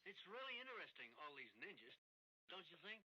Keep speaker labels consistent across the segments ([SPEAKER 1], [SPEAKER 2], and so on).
[SPEAKER 1] It's really interesting, all these ninjas, don't you think?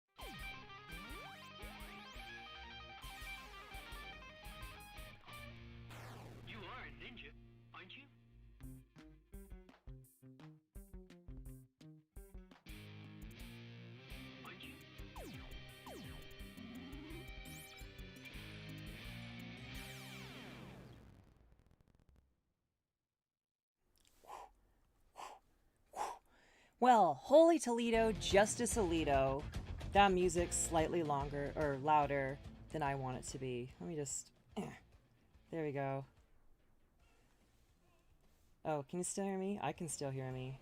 [SPEAKER 2] Well, Holy Toledo, Justice Alito. That music's slightly longer or louder than I want it to be. Let me just. There we go. Oh, can you still hear me? I can still hear me.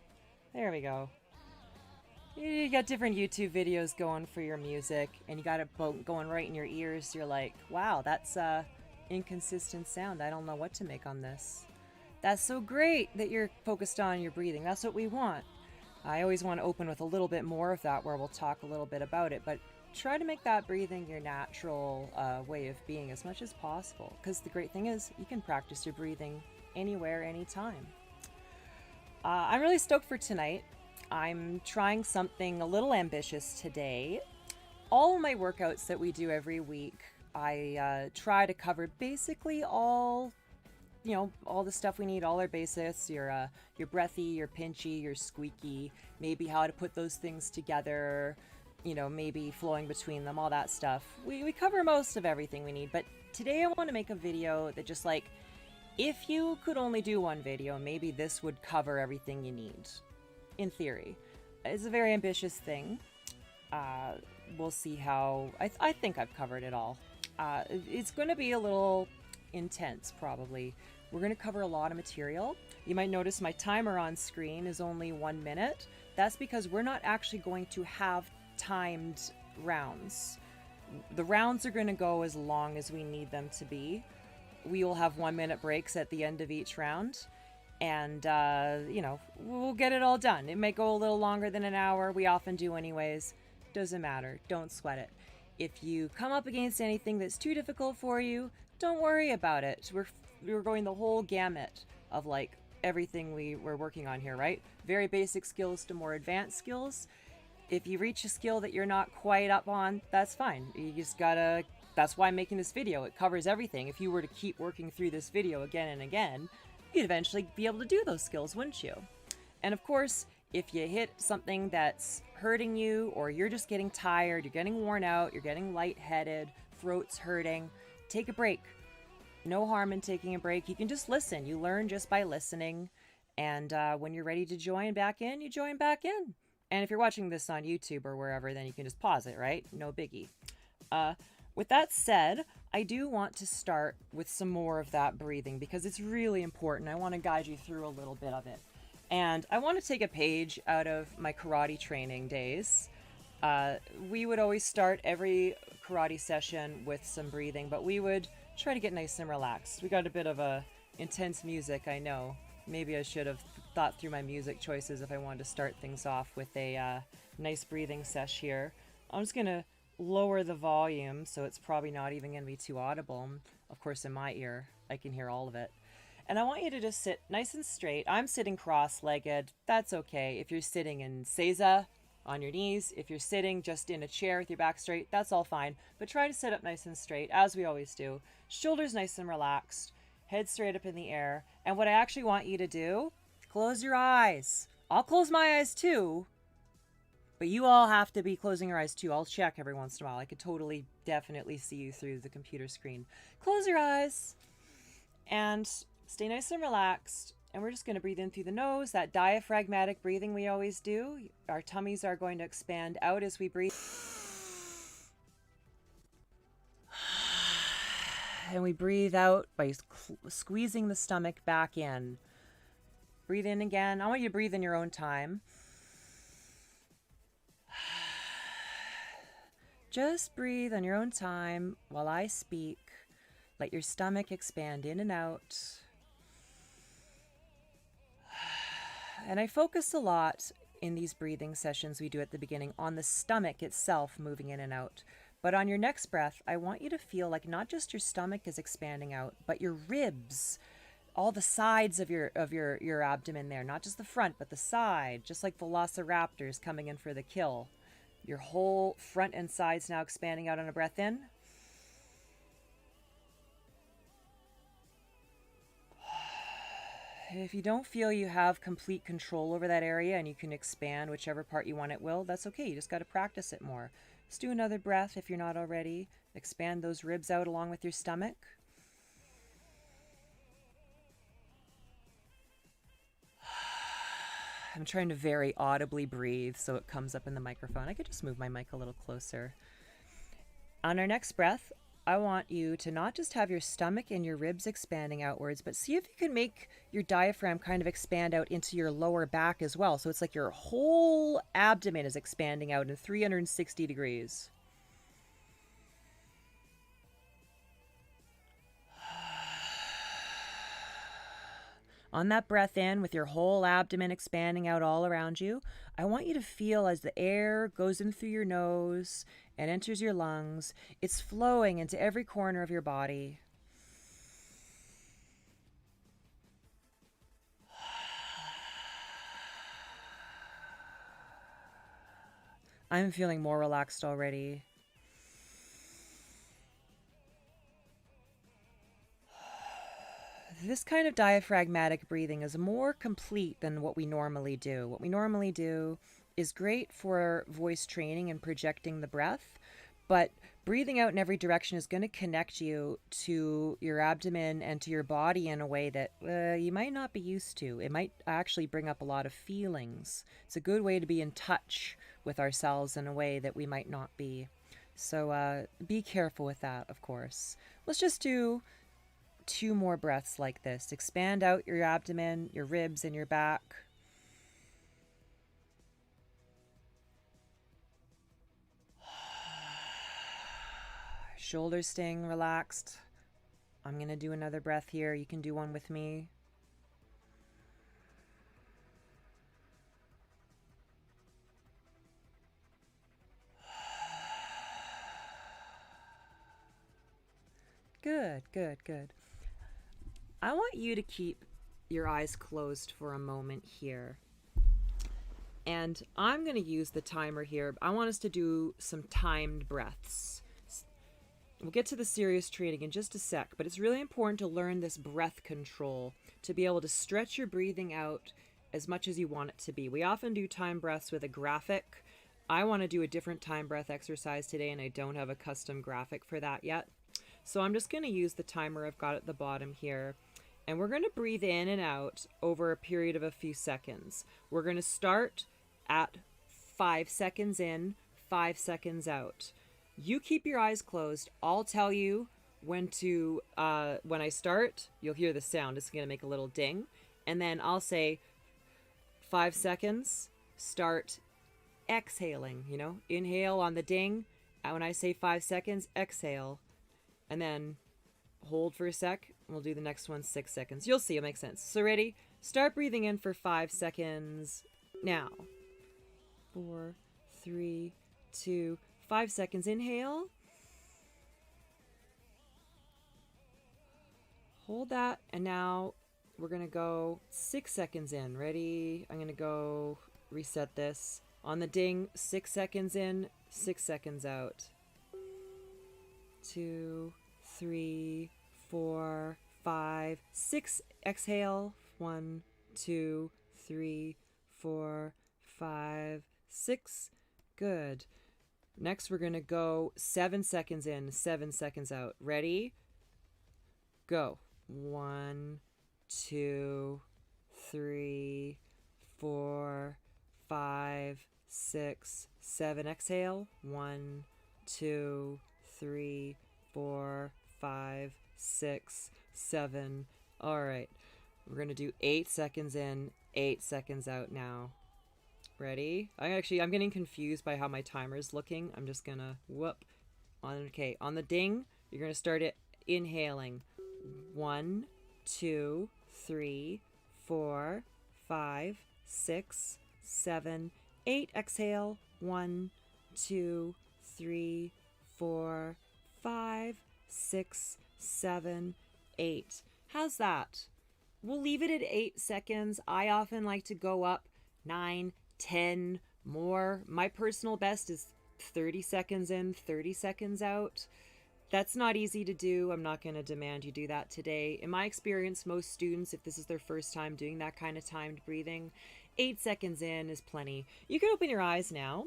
[SPEAKER 2] There we go. You got different YouTube videos going for your music, and you got it going right in your ears. You're like, wow, that's inconsistent sound. I don't know what to make on this. That's so great that you're focused on your breathing. That's what we want. I always want to open with a little bit more of that where we'll talk a little bit about it, but try to make that breathing your natural way of being as much as possible. Because the great thing is, you can practice your breathing anywhere, anytime. I'm really stoked for tonight. I'm trying something a little ambitious today. All of my workouts that we do every week, I try to cover basically all all the stuff we need, all our basics, your breathy, your pinchy, your squeaky, maybe how to put those things together, maybe flowing between them, all that stuff. We cover most of everything we need, but today I want to make a video that just like, if you could only do one video, maybe this would cover everything you need, in theory. It's a very ambitious thing. We'll see how, I think I've covered it all. It's going to be a little intense, probably. We're going to cover a lot of material. You might notice my timer on screen is only 1 minute. That's because we're not actually going to have timed rounds. The rounds are going to go as long as we need them to be. We will have 1 minute breaks at the end of each round. And, we'll get it all done. It may go a little longer than an hour. We often do anyways. Doesn't matter. Don't sweat it. If you come up against anything that's too difficult for you, don't worry about it. We're going the whole gamut of like everything we're working on here, right? Very basic skills to more advanced skills. If you reach a skill that you're not quite up on, that's fine. You just gotta, that's why I'm making this video. It covers everything. If you were to keep working through this video again and again, you'd eventually be able to do those skills, wouldn't you? And of course, if you hit something that's hurting you, or you're just getting tired, you're getting worn out, you're getting lightheaded, throat's hurting, take a break. No harm in taking a break. You can just listen. You learn just by listening. And when you're ready to join back in, you join back in. And if you're watching this on YouTube or wherever, then you can just pause it, right? No biggie. With that said, I do want to start with some more of that breathing because it's really important. I want to guide you through a little bit of it. And I want to take a page out of my karate training days. We would always start every karate session with some breathing, but we would try to get nice and relaxed. We got a bit of a intense music, I know. Maybe I should have thought through my music choices if I wanted to start things off with a nice breathing sesh here. I'm just going to lower the volume so it's probably not even going to be too audible. Of course, in my ear, I can hear all of it. And I want you to just sit nice and straight. I'm sitting cross-legged. That's okay. If you're sitting in seiza, on your knees, if you're sitting just in a chair with your back straight, that's all fine. But try to sit up nice and straight, as we always do. Shoulders nice and relaxed. Head straight up in the air. And what I actually want you to do, close your eyes. I'll close my eyes too. But you all have to be closing your eyes too. I'll check every once in a while. I could totally, definitely see you through the computer screen. Close your eyes. And stay nice and relaxed. And we're just going to breathe in through the nose, that diaphragmatic breathing we always do. Our tummies are going to expand out as we breathe. And we breathe out by squeezing the stomach back in. Breathe in again. I want you to breathe in your own time. Just breathe on your own time while I speak. Let your stomach expand in and out. And I focus a lot in these breathing sessions we do at the beginning on the stomach itself moving in and out. But on your next breath, I want you to feel like not just your stomach is expanding out, but your ribs, all the sides of your abdomen there, not just the front, but the side, just like velociraptors coming in for the kill. Your whole front and sides now expanding out on a breath in. If you don't feel you have complete control over that area and you can expand whichever part you want it will, that's okay. You just got to practice it more. Let's do another breath if you're not already. Expand those ribs out along with your stomach. I'm trying to very audibly breathe so it comes up in the microphone. I could just move my mic a little closer. On our next breath, I want you to not just have your stomach and your ribs expanding outwards, but see if you can make your diaphragm kind of expand out into your lower back as well. So it's like your whole abdomen is expanding out in 360 degrees. On that breath in, with your whole abdomen expanding out all around you, I want you to feel as the air goes in through your nose and enters your lungs, it's flowing into every corner of your body. I'm feeling more relaxed already. This kind of diaphragmatic breathing is more complete than what we normally do. What we normally do is great for voice training and projecting the breath, but breathing out in every direction is going to connect you to your abdomen and to your body in a way that you might not be used to. It might actually bring up a lot of feelings. It's a good way to be in touch with ourselves in a way that we might not be. So be careful with that, of course. Let's just do 2 more breaths like this. Expand out your abdomen, your ribs, and your back. Shoulders staying relaxed. I'm going to do another breath here. You can do one with me. Good, good, good. I want you to keep your eyes closed for a moment here. And I'm going to use the timer here. I want us to do some timed breaths. We'll get to the serious training in just a sec, but it's really important to learn this breath control to be able to stretch your breathing out as much as you want it to be. We often do time breaths with a graphic. I want to do a different time breath exercise today, and I don't have a custom graphic for that yet. So I'm just going to use the timer I've got at the bottom here. And we're going to breathe in and out over a period of a few seconds. We're going to start at 5 seconds in, 5 seconds out. You keep your eyes closed. I'll tell you when I start, you'll hear the sound. It's going to make a little ding. And then I'll say 5 seconds, start exhaling, inhale on the ding. And when I say 5 seconds, exhale. And then hold for a sec. We'll do the next one 6 seconds. You'll see, it makes sense. So ready? Start breathing in for 5 seconds now. 4, 3, 2, 5 seconds. Inhale. Hold that. And now we're going to go 6 seconds in. Ready? I'm going to go reset this. On the ding, 6 seconds in, 6 seconds out. 2, 3, 4, 5, 6. Exhale. 1, 2, 3, 4, 5, 6. Good. Next, we're going to go 7 seconds in, 7 seconds out. Ready? Go. 1, 2, 3, 4, 5, 6, 7. Exhale. 1, 2, 3, 4, 5, 6, 7. All right. We're going to do 8 seconds in, 8 seconds out now. Ready? I'm getting confused by how my timer is looking. I'm just going to on the ding, you're going to start it inhaling. 1, 2, 3, 4, 5, 6, 7, 8. Exhale. 1, 2, 3, 4, 5, 6, 7, 8. How's that? We'll leave it at 8 seconds. I often like to go up 9, 10 more. My personal best is 30 seconds in, 30 seconds out. That's not easy to do. I'm not going to demand you do that today. In my experience, most students, if this is their first time doing that kind of timed breathing, 8 seconds in is plenty. You can open your eyes now.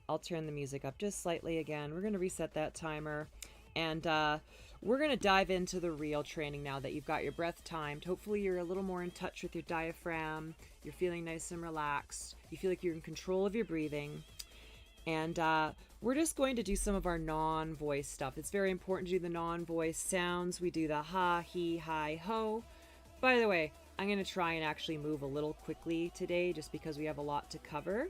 [SPEAKER 2] I'll turn the music up just slightly again. We're going to reset that timer. And we're going to dive into the real training now that you've got your breath timed. Hopefully you're a little more in touch with your diaphragm You're feeling nice and relaxed. You feel like you're in control of your breathing. And we're just going to do some of our non-voice stuff. It's very important to do the non-voice sounds. We do the ha, he, hi, ho. By the way, I'm going to try and actually move a little quickly today just because we have a lot to cover.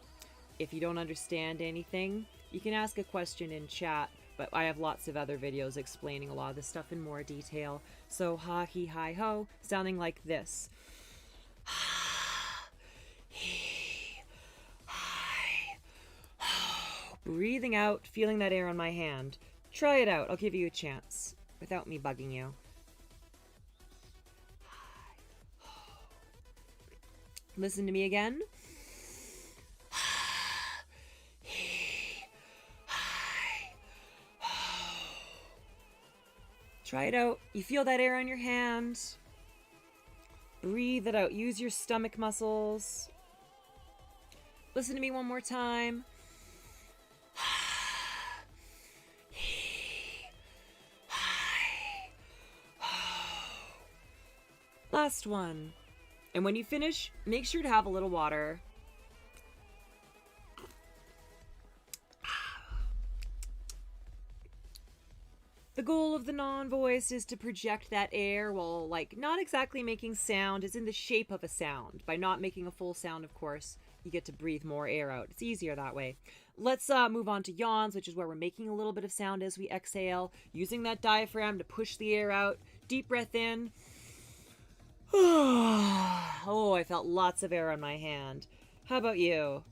[SPEAKER 2] If you don't understand anything, you can ask a question in chat, but I have lots of other videos explaining a lot of this stuff in more detail. So ha, he, hi, ho, sounding like this. Ha, he, hi, ho. Breathing out, feeling that air on my hand. Try it out. I'll give you a chance without me bugging you. Listen to me again. Try it out. You feel that air on your hand. Breathe it out. Use your stomach muscles. Listen to me one more time. Last one. And when you finish, make sure to have a little water. The goal of the non-voice is to project that air while, like, not exactly making sound. It's in the shape of a sound. By not making a full sound, of course, you get to breathe more air out. It's easier that way. Let's move on to yawns, which is where we're making a little bit of sound as we exhale, using that diaphragm to push the air out. Deep breath in. Oh, I felt lots of air on my hand. How about you?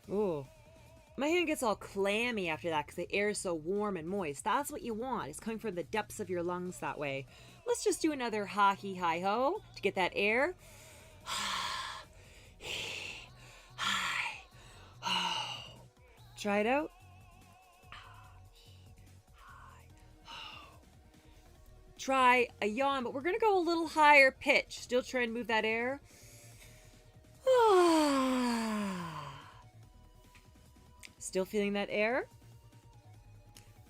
[SPEAKER 2] Ooh. My hand gets all clammy after that because the air is so warm and moist. That's what you want. It's coming from the depths of your lungs that way. Let's just do another ha, he, hi, ho to get that air. Ha, he, hi, ho. Try it out. Try a yawn, but we're going to go a little higher pitch. Still try and move that air. Still feeling that air.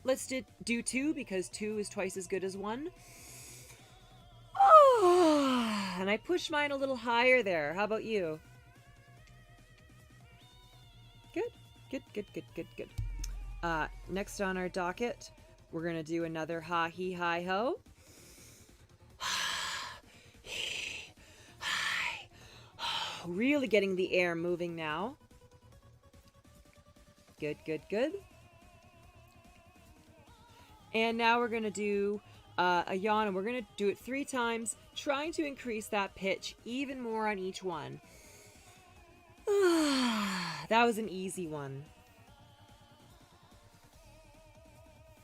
[SPEAKER 2] Let's do 2 because 2 is twice as good as 1. And I pushed mine a little higher there. How about you? Good, good, good, good, good, good. Next on our docket, we're going to do another ha, he, hi, ho. Really getting the air moving now. Good, good, good. And now we're going to do a yawn, and we're going to do it 3 times, trying to increase that pitch even more on each one. That was an easy one.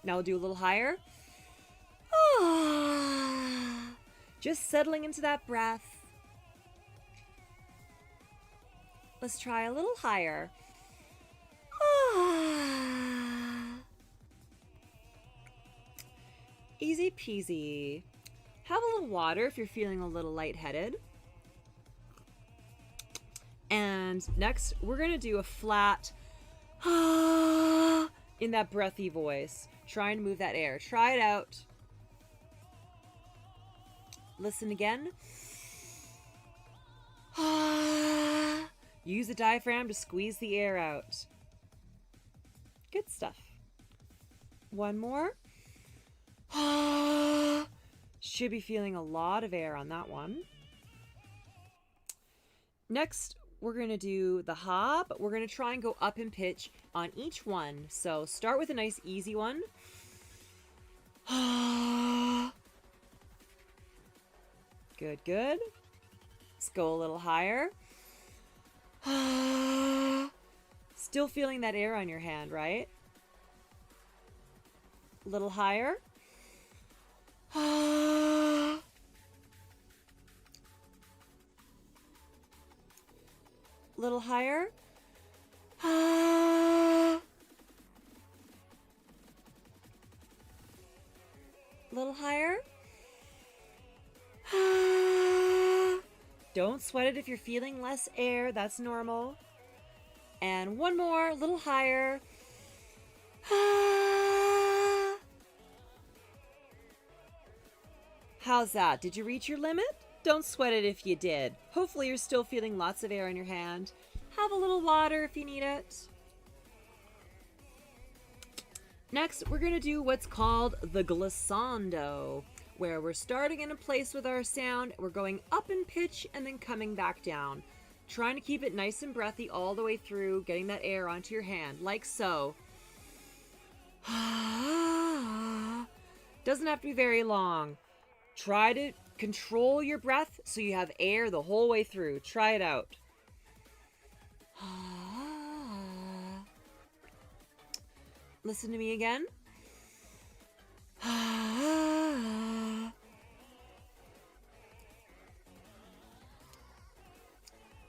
[SPEAKER 2] Now we'll do a little higher. Just settling into that breath. Let's try a little higher. Easy peasy. Have a little water if you're feeling a little lightheaded. And next, we're going to do a flat in that breathy voice. Try and move that air. Try it out. Listen again. Use the diaphragm to squeeze the air out. Good stuff. One more. Should be feeling a lot of air on that one. Next, we're going to do the ha, but we're going to try and go up in pitch on each one. So start with a nice easy one. Good, good. Let's go a little higher. Still feeling that air on your hand, right? A little higher. Little higher. Little higher. Don't sweat it if you're feeling less air. That's normal. And one more, a little higher. How's that? Did you reach your limit? Don't sweat it if you did. Hopefully you're still feeling lots of air in your hand. Have a little water if you need it. Next, we're going to do what's called the glissando, where we're starting in a place with our sound, we're going up in pitch and then coming back down. Trying to keep it nice and breathy all the way through, getting that air onto your hand, like so. Doesn't have to be very long. Try to control your breath so you have air the whole way through. Try it out. Listen to me again.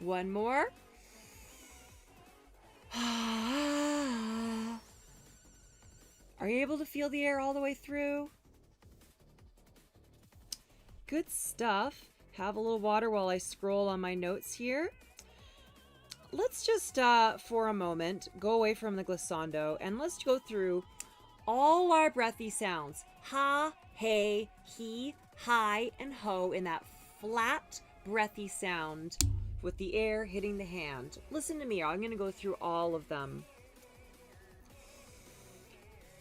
[SPEAKER 2] One more. Are you able to feel the air all the way through? Good stuff. Have a little water while I scroll on my notes here. Let's just, for a moment, go away from the glissando and let's go through all our breathy sounds. Ha, hey, he, hi, and ho in that flat, breathy sound with the air hitting the hand. Listen to me. I'm going to go through all of them.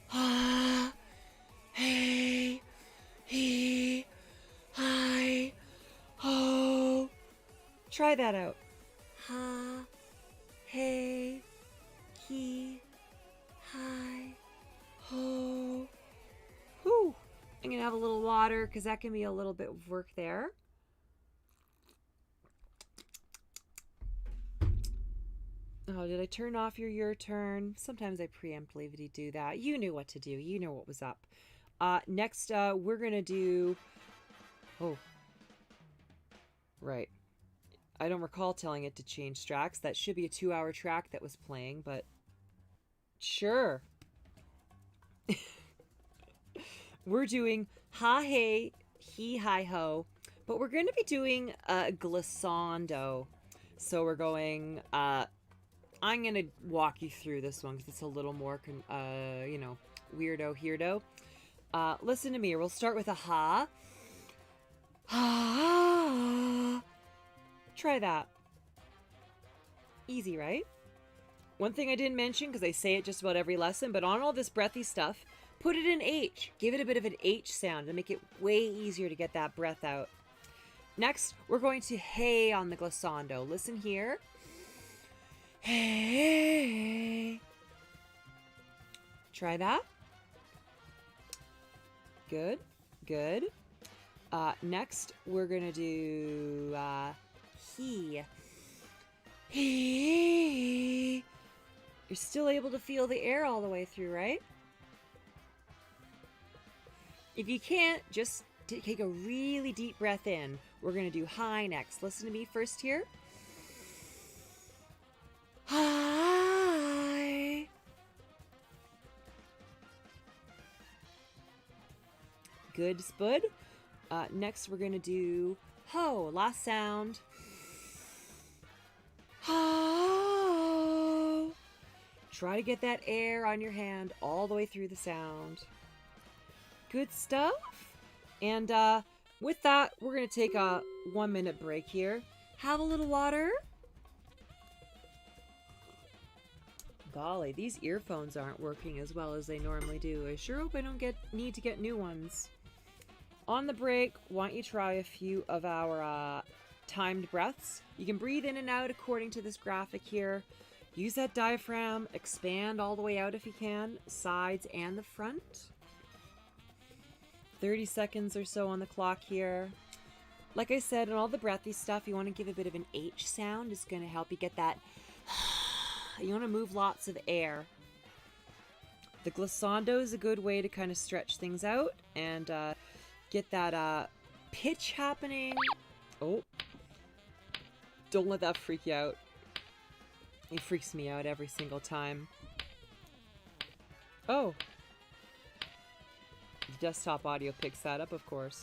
[SPEAKER 2] Ha, hey, he, hi, ho. Try that out. Ha, hey, he, hi, ho. Whew. I'm going to have a little water because that can be a little bit of work there. Oh, did I turn off your turn? Sometimes I preemptively do that. You knew what to do. You know what was up. Next, we're going to do... Oh. Right. I don't recall telling it to change tracks. That should be a 2-hour track that was playing, but... Sure. We're doing ha, hey, he, hi, ho. But we're going to be doing a glissando. So we're going... I'm going to walk you through this one because it's a little more, weirdo. Listen to me. We'll start with a ha. Ha. Try that. Easy, right? One thing I didn't mention, because I say it just about every lesson, but on all this breathy stuff, put it in H. Give it a bit of an H sound to make it way easier to get that breath out. Next, we're going to hey on the glissando. Listen here. Hey. Try that. Good. Good. Next, we're going to do he. He. You're still able to feel the air all the way through, right? If you can't, just take a really deep breath in. We're going to do hi next. Listen to me first here. Hi. Good, Spud. Next, we're going to do ho. Last sound. Ho. Try to get that air on your hand all the way through the sound. Good stuff. And with that, we're going to take a 1-minute break here. Have a little water. Golly, these earphones aren't working as well as they normally do. I sure hope I don't need to get new ones. On the break, why don't you try a few of our timed breaths. You can breathe in and out according to this graphic here. Use that diaphragm, expand all the way out if you can, sides and the front. 30 seconds or so on the clock here. Like I said, in all the breathy stuff, you want to give a bit of an H sound. It's going to help you get that... You want to move lots of air. The glissando is a good way to kind of stretch things out and get that pitch happening. Oh, don't let that freak you out. It freaks me out every single time. Oh, the desktop audio picks that up, of course.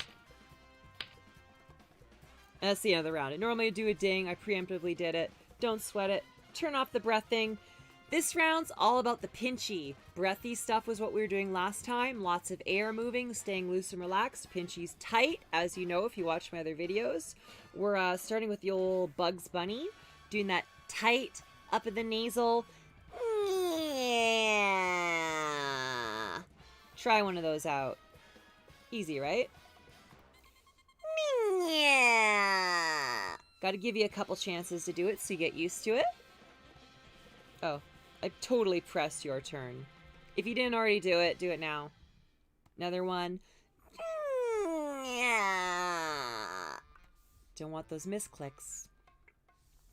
[SPEAKER 2] And that's the end of the round. I normally do a ding. I preemptively did it. Don't sweat it. Turn off the breath thing. This round's all about the pinchy. Breathy stuff was what we were doing last time. Lots of air moving, staying loose and relaxed. Pinchy's tight, as you know if you watch my other videos. We're starting with the old Bugs Bunny. Doing that tight, up in the nasal. Yeah. Try one of those out. Easy, right? Yeah. Got to give you a couple chances to do it so you get used to it. Oh, I totally pressed your turn. If you didn't already do it now. Another one. Yeah. Don't want those misclicks.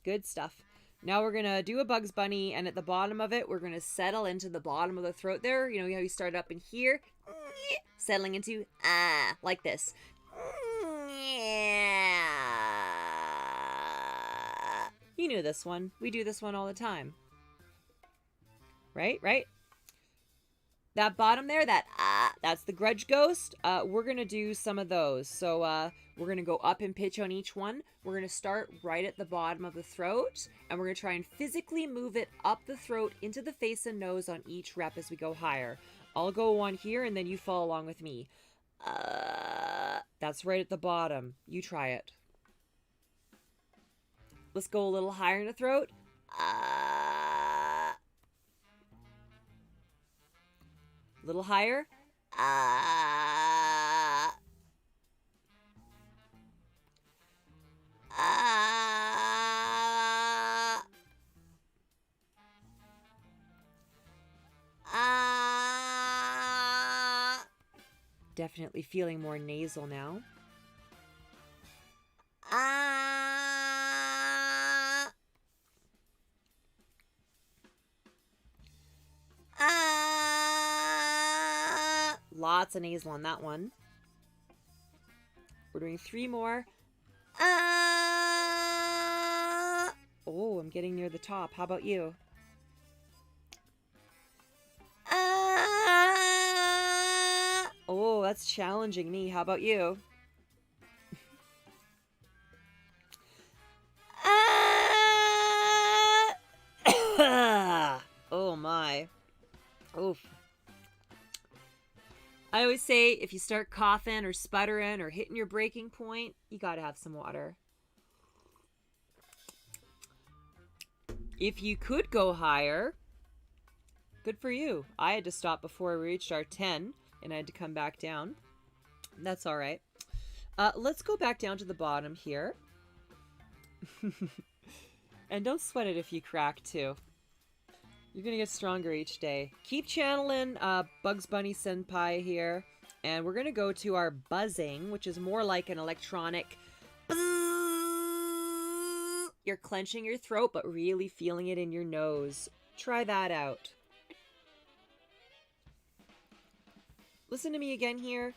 [SPEAKER 2] Good stuff. Now we're going to do a Bugs Bunny, and at the bottom of it, we're going to settle into the bottom of the throat there. You know how you start up in here? Settling into, like this. You knew this one. We do this one all the time. Right? That bottom there, that's the grudge ghost. We're going to do some of those. So we're going to go up in pitch on each one. We're going to start right at the bottom of the throat, and we're going to try and physically move it up the throat into the face and nose on each rep as we go higher. I'll go one here, and then you follow along with me. That's right at the bottom. You try it. Let's go a little higher in the throat. A little higher. Definitely feeling more nasal now. Lots of nasal on that one. We're doing 3 more. Oh, I'm getting near the top. How about you? Oh, that's challenging me. How about you? Oh my. Oof. I always say if you start coughing or sputtering or hitting your breaking point, you gotta have some water. If you could go higher, good for you. I had to stop before we reached our 10, and I had to come back down. That's all right. Let's go back down to the bottom here. And don't sweat it if you crack, too. You're going to get stronger each day. Keep channeling Bugs Bunny Senpai here. And we're going to go to our buzzing, which is more like an electronic... You're clenching your throat, but really feeling it in your nose. Try that out. Listen to me again here.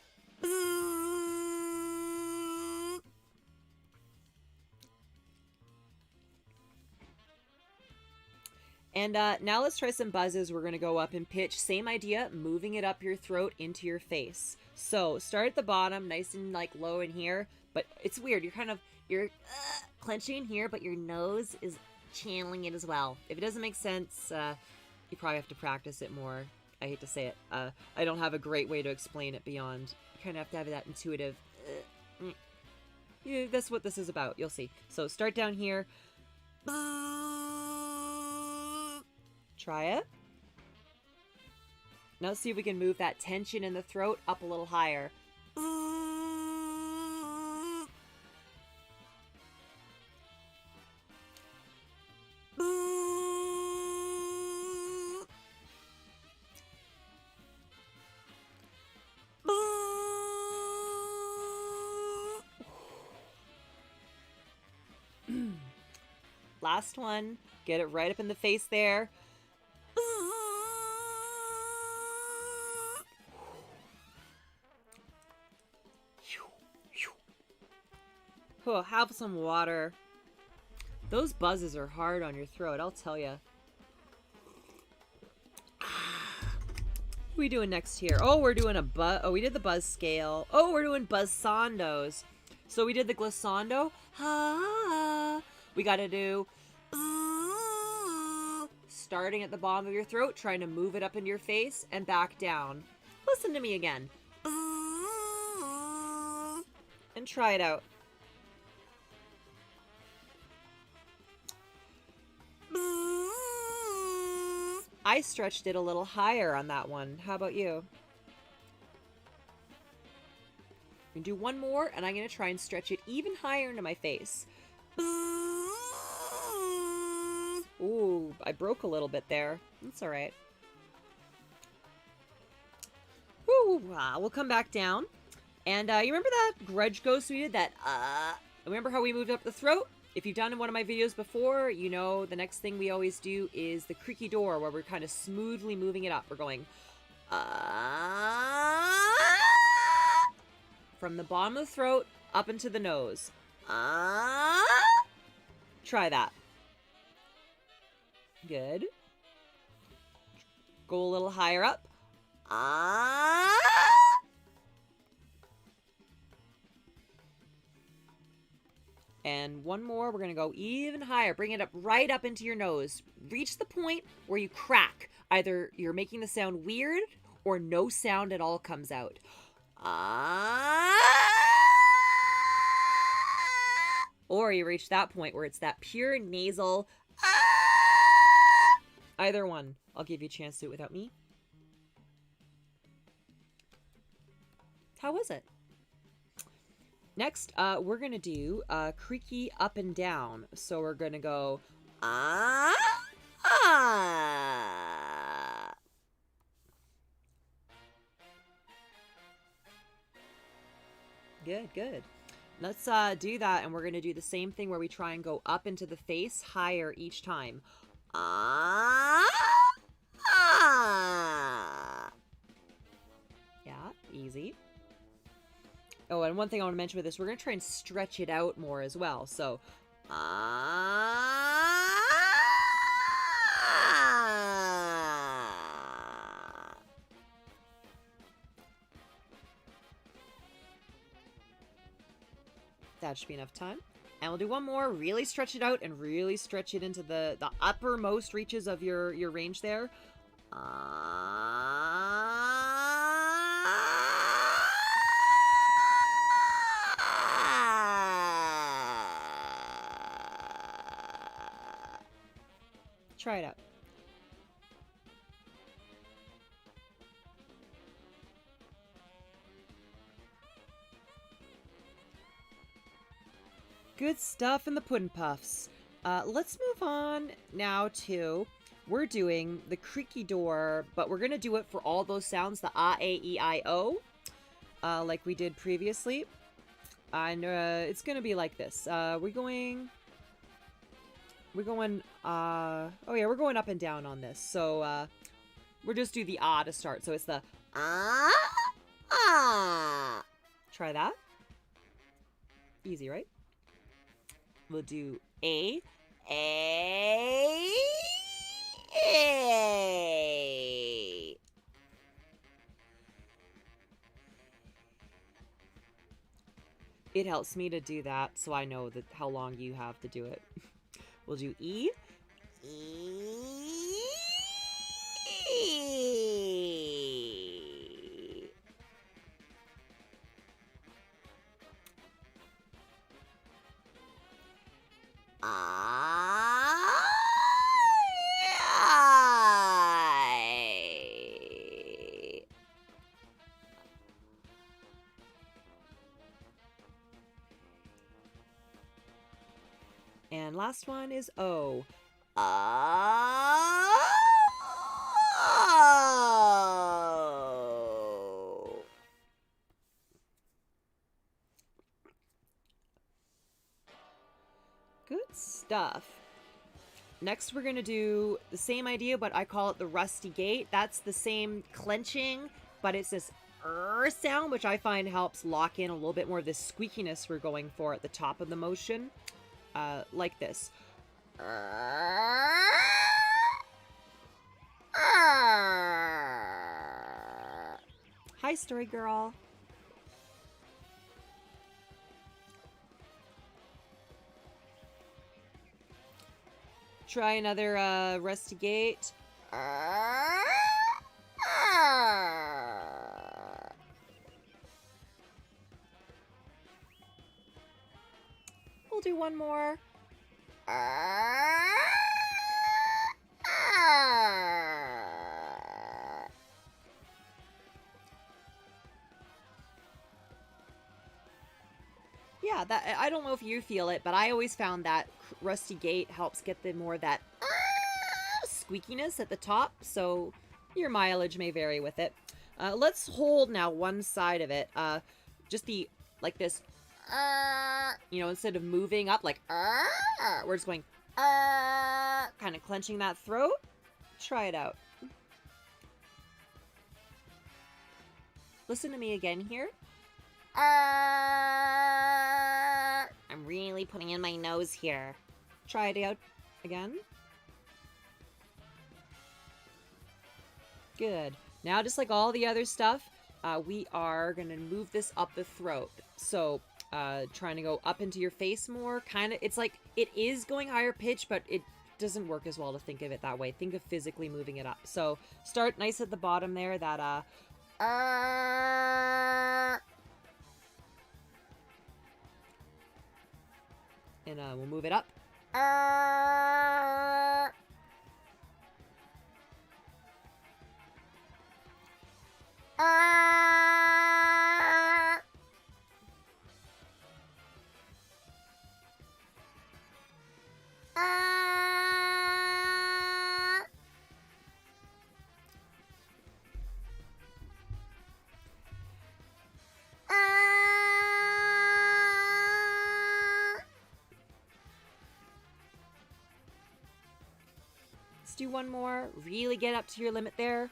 [SPEAKER 2] And now let's try some buzzes. We're going to go up in pitch. Same idea, moving it up your throat into your face. So start at the bottom, nice and like low in here. But it's weird. You're clenching here, but your nose is channeling it as well. If it doesn't make sense, you probably have to practice it more. I hate to say it. I don't have a great way to explain it beyond. You kind of have to have that intuitive. Yeah, that's what this is about. You'll see. So start down here. Try it. Now let's see if we can move that tension in the throat up a little higher. Last one. Get it right up in the face there. Oh, have some water. Those buzzes are hard on your throat, I'll tell you. What are we doing next here? Oh, we're doing a buzz. Oh, we did the buzz scale. Oh, we're doing buzz sondos. So we did the glissando. Ha. We got to do starting at the bottom of your throat, trying to move it up into your face and back down. Listen to me again. And try it out. I stretched it a little higher on that one. How about you? I'm gonna do one more, and I'm gonna try and stretch it even higher into my face. Ooh, I broke a little bit there. That's all right. Woo, we'll come back down. And you remember that grudge ghost we did? That, remember how we moved up the throat? If you've done one of my videos before, you know the next thing we always do is the creaky door, where we're kind of smoothly moving it up. We're going, from the bottom of the throat up into the nose. Try that. Good. Go a little higher up. And one more. We're going to go even higher. Bring it up right up into your nose. Reach the point where you crack. Either you're making the sound weird or no sound at all comes out. Or you reach that point where it's that pure nasal. Either one. I'll give you a chance to do it without me. How was it? Next, we're going to do creaky up and down. So we're going to go, Good, good. Let's do that, and we're going to do the same thing where we try and go up into the face higher each time. Yeah, easy. Oh, and one thing I want to mention with this, we're going to try and stretch it out more as well. So, that should be enough time. And we'll do one more, really stretch it out and really stretch it into the uppermost reaches of your range there. Try it out. Good stuff in the Puddin' Puffs. Let's move on now to, we're doing the creaky door, but we're going to do it for all those sounds, the A, E, I, O, like we did previously. And it's going to be like this. We're going, oh yeah, we're going up and down on this. So we'll just do the ah to start. So it's the ah. Try that. Easy, right? We'll do A. It helps me to do that, so I know that how long you have to do it. We'll do E. And last one is O. Good stuff. Next, we're going to do the same idea, but I call it the rusty gate. That's the same clenching, but it's this sound, which I find helps lock in a little bit more of this squeakiness we're going for at the top of the motion. Like this. Hi, Story Girl. try another rusty gate. We'll do one more. Yeah, that, I don't know if you feel it, but I always found that rusty gate helps get the more that squeakiness at the top, so your mileage may vary with it. Let's hold now one side of it. Just the, like this, you know, instead of moving up like, we're just going, kind of clenching that throat. Try it out. Listen to me again here. I'm really putting in my nose here. Try it out again. Good. Now, just like all the other stuff, we are going to move this up the throat. So, trying to go up into your face more. Kind of, it's like, it is going higher pitch, but it doesn't work as well to think of it that way. Think of physically moving it up. So, start nice at the bottom there, that, and we'll move it up. Let's do one more. Really get up to your limit there.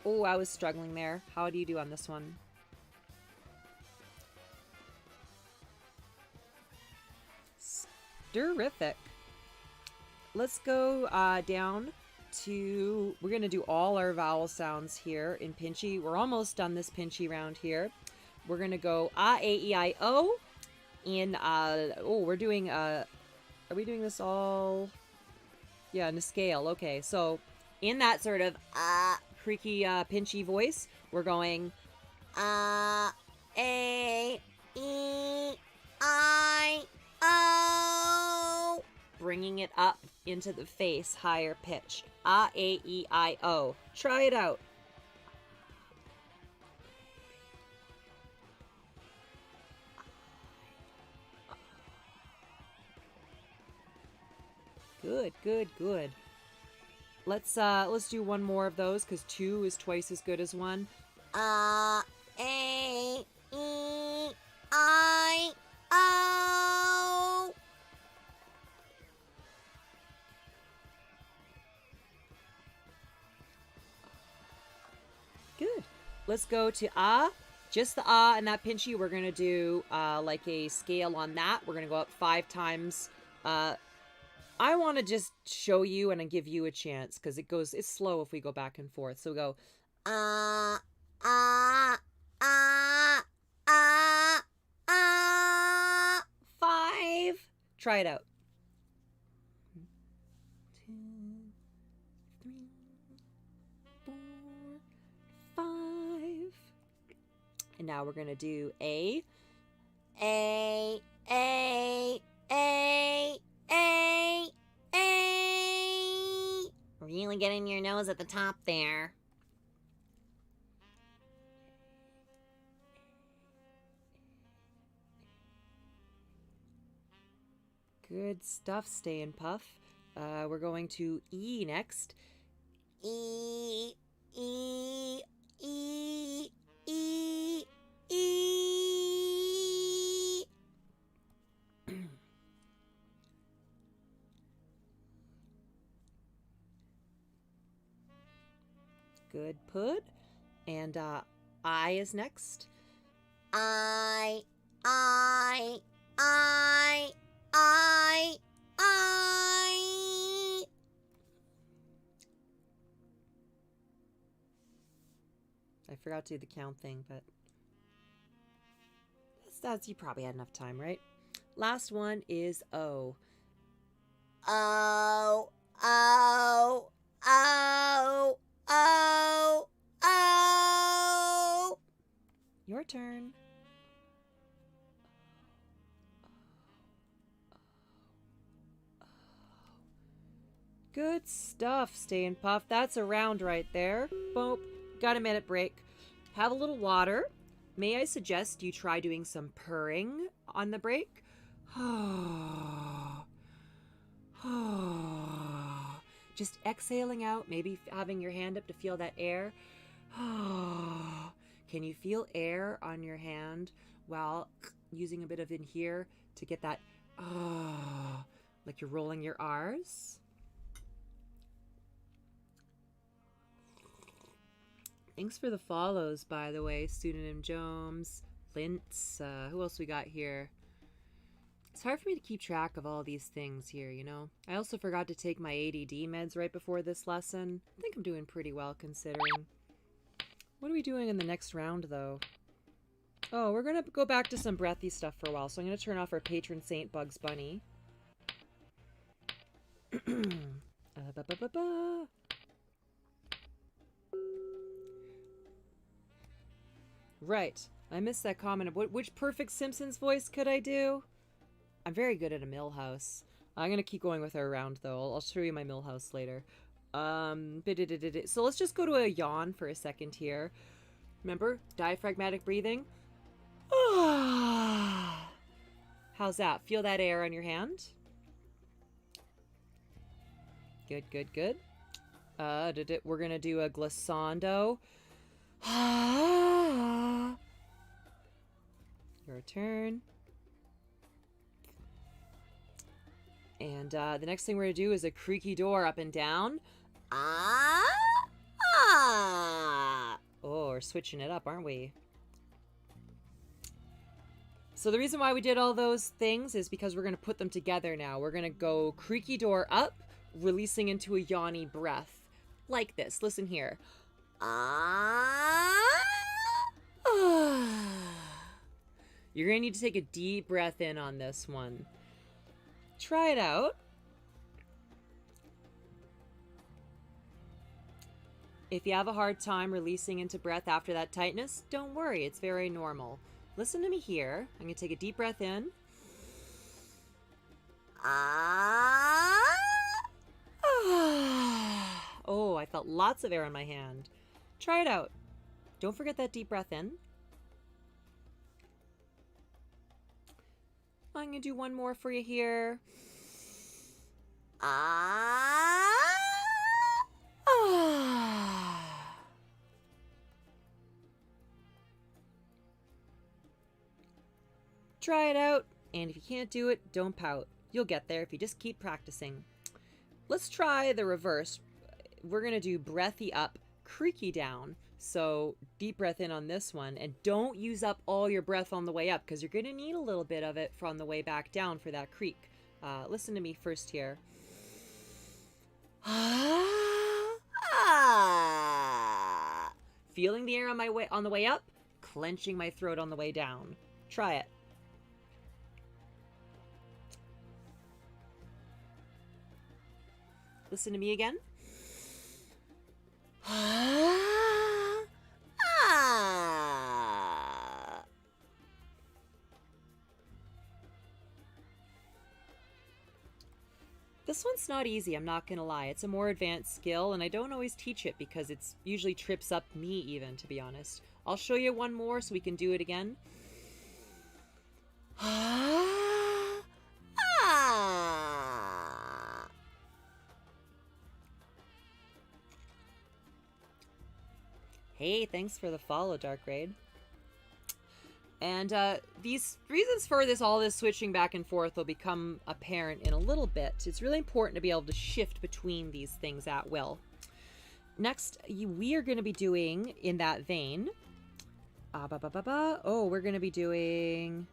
[SPEAKER 2] Oh, I was struggling there. How do you do on this one? Terrific. Let's go down to... We're going to do all our vowel sounds here in Pinchy. We're almost done this Pinchy round here. We're going to go A, E, I, O. In, we're doing... Are we doing this all? Yeah, in a scale. Okay, so in that sort of creaky, pinchy voice, we're going A, E, I, O. Bringing it up into the face, higher pitch. A, E, I, O. Try it out. Good, good, good. Let's do one more of those, because 2 is twice as good as 1. A, E, I, O. Good. Let's go to A. Just the A and that pinchy. We're gonna do like a scale on that. We're gonna go up 5 times. I want to just show you and give you a chance, because it's slow if we go back and forth. So we go, 5. Try it out. 2, 3, 4, 5. And now we're going to do A. A. Really get in your nose at the top there. Good stuff, Stay and Puff. We're going to E next. E, E, E, E, E. Good put. And I is next. I. I forgot to do the count thing, but that's you probably had enough time, right? Last one is O.
[SPEAKER 3] Oh, oh, oh, oh, oh.
[SPEAKER 2] Your turn. Good stuff, Stay and Puff. That's a round right there. Boop. Got a minute break. Have a little water. May I suggest you try doing some purring on the break? Just exhaling out, maybe having your hand up to feel that air. Can you feel air on your hand while using a bit of in here to get that like you're rolling your R's? Thanks for the follows, by the way. Pseudonym Jones, Lintz, who else we got here? It's hard for me to keep track of all these things here, you know? I also forgot to take my ADD meds right before this lesson. I think I'm doing pretty well considering. What are we doing in the next round, though? Oh, we're going to go back to some breathy stuff for a while, so I'm going to turn off our patron saint, Bugs Bunny. Right. I missed that comment. Which perfect Simpsons voice could I do? I'm very good at a Millhouse. I'm going to keep going with our round, though. I'll show you my Millhouse later. So let's just go to a yawn for a second here. Remember, diaphragmatic breathing. How's that? Feel that air on your hand? Good, good, good. We're going to do a glissando. Your turn. And the next thing we're going to do is a creaky door up and down. Oh, we're switching it up, aren't we? So the reason why we did all those things is because we're going to put them together now. We're going to go creaky door up, releasing into a yawny breath. Like this. Listen here. You're going to need to take a deep breath in on this one. Try it out. If you have a hard time releasing into breath after that tightness, don't worry, it's very normal. Listen to me here. I'm going to take a deep breath in. Oh, I felt lots of air on my hand. Try it out. Don't forget that deep breath in. I'm going to do one more for you here. Try it out, and if you can't do it, don't pout. You'll get there if you just keep practicing. Let's try the reverse. We're going to do breathy up, creaky down. So deep breath in on this one, and don't use up all your breath on the way up because you're going to need a little bit of it from the way back down for that creak. Listen to me first here. Feeling the air on the way up, clenching my throat on the way down. Try it. Listen to me again. This one's not easy, I'm not gonna lie. It's a more advanced skill, and I don't always teach it because it's usually trips up me even, to be honest. I'll show you one more so we can do it again. Hey, thanks for the follow, Dark Raid. And these reasons for all this switching back and forth will become apparent in a little bit. It's really important to be able to shift between these things at will. Next, we are going to be doing, in that vein, we're going to be doing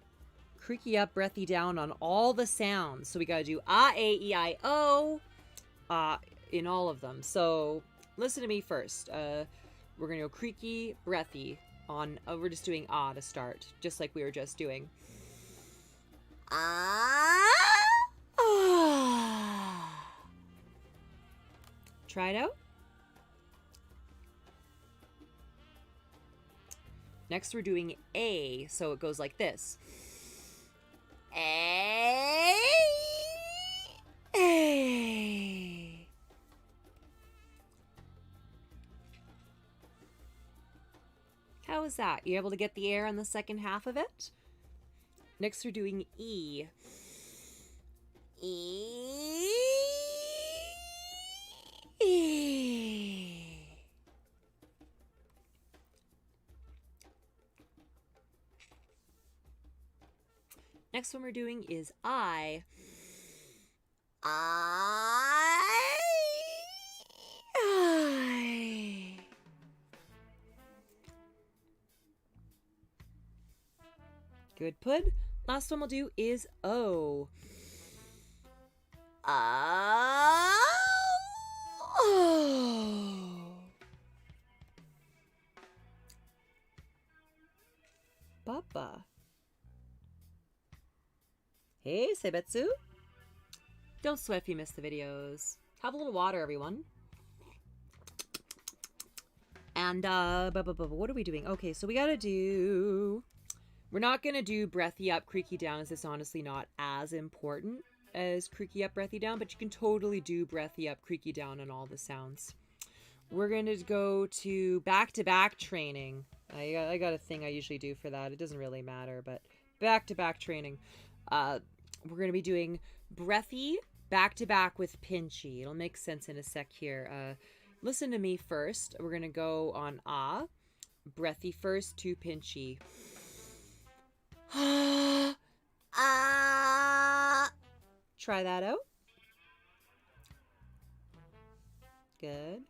[SPEAKER 2] creaky up, breathy down on all the sounds. So we got to do A-E-I-O in all of them. So listen to me first. We're going to go creaky, breathy on, we're just doing to start, just like we were just doing. Try it out. Next, we're doing A, so it goes like this.
[SPEAKER 3] A.
[SPEAKER 2] A. How is that? You able to get the air on the second half of it? Next, we're doing E.
[SPEAKER 3] E.
[SPEAKER 2] E. Next one we're doing is I. I. Good pud. Last one we'll do is O. Oh. Papa. Hey, Seibetsu. Don't sweat if you miss the videos. Have a little water, everyone. And, what are we doing? Okay, so we gotta do... We're not gonna do breathy up, creaky down, as it's honestly not as important as creaky up, breathy down, but you can totally do breathy up, creaky down on all the sounds. We're gonna go to back-to-back training. I got a thing I usually do for that. It doesn't really matter, but back-to-back training. We're going to be doing breathy back-to-back with pinchy. It'll make sense in a sec here. Listen to me first. We're going to go on ah. Breathy first to pinchy. Try that out. Good.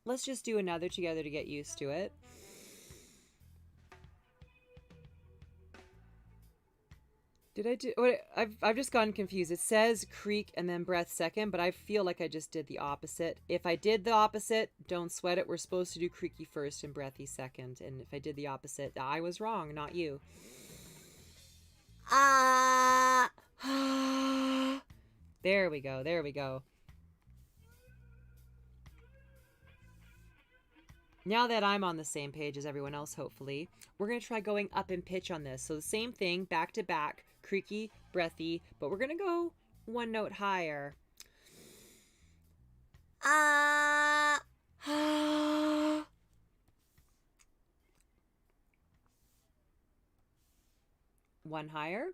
[SPEAKER 2] Let's just do another together to get used to it. Did I do... I've just gotten confused. It says creak and then breath second, but I feel like I just did the opposite. If I did the opposite, don't sweat it. We're supposed to do creaky first and breathy second. And if I did the opposite, I was wrong, not you. There we go. There we go. Now that I'm on the same page as everyone else, hopefully, we're going to try going up in pitch on this. So the same thing, back to back, creaky, breathy, but we're going to go one note higher. One higher.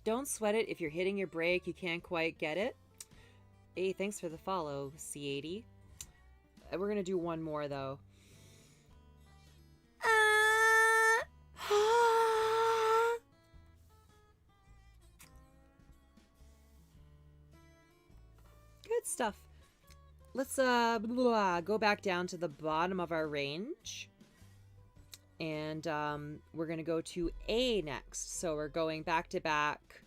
[SPEAKER 2] Don't sweat it if you're hitting your break, you can't quite get it. Hey, thanks for the follow, C80. We're gonna do one more though. Good stuff. Let's go back down to the bottom of our range. And we're going to go to A next. So we're going back to back.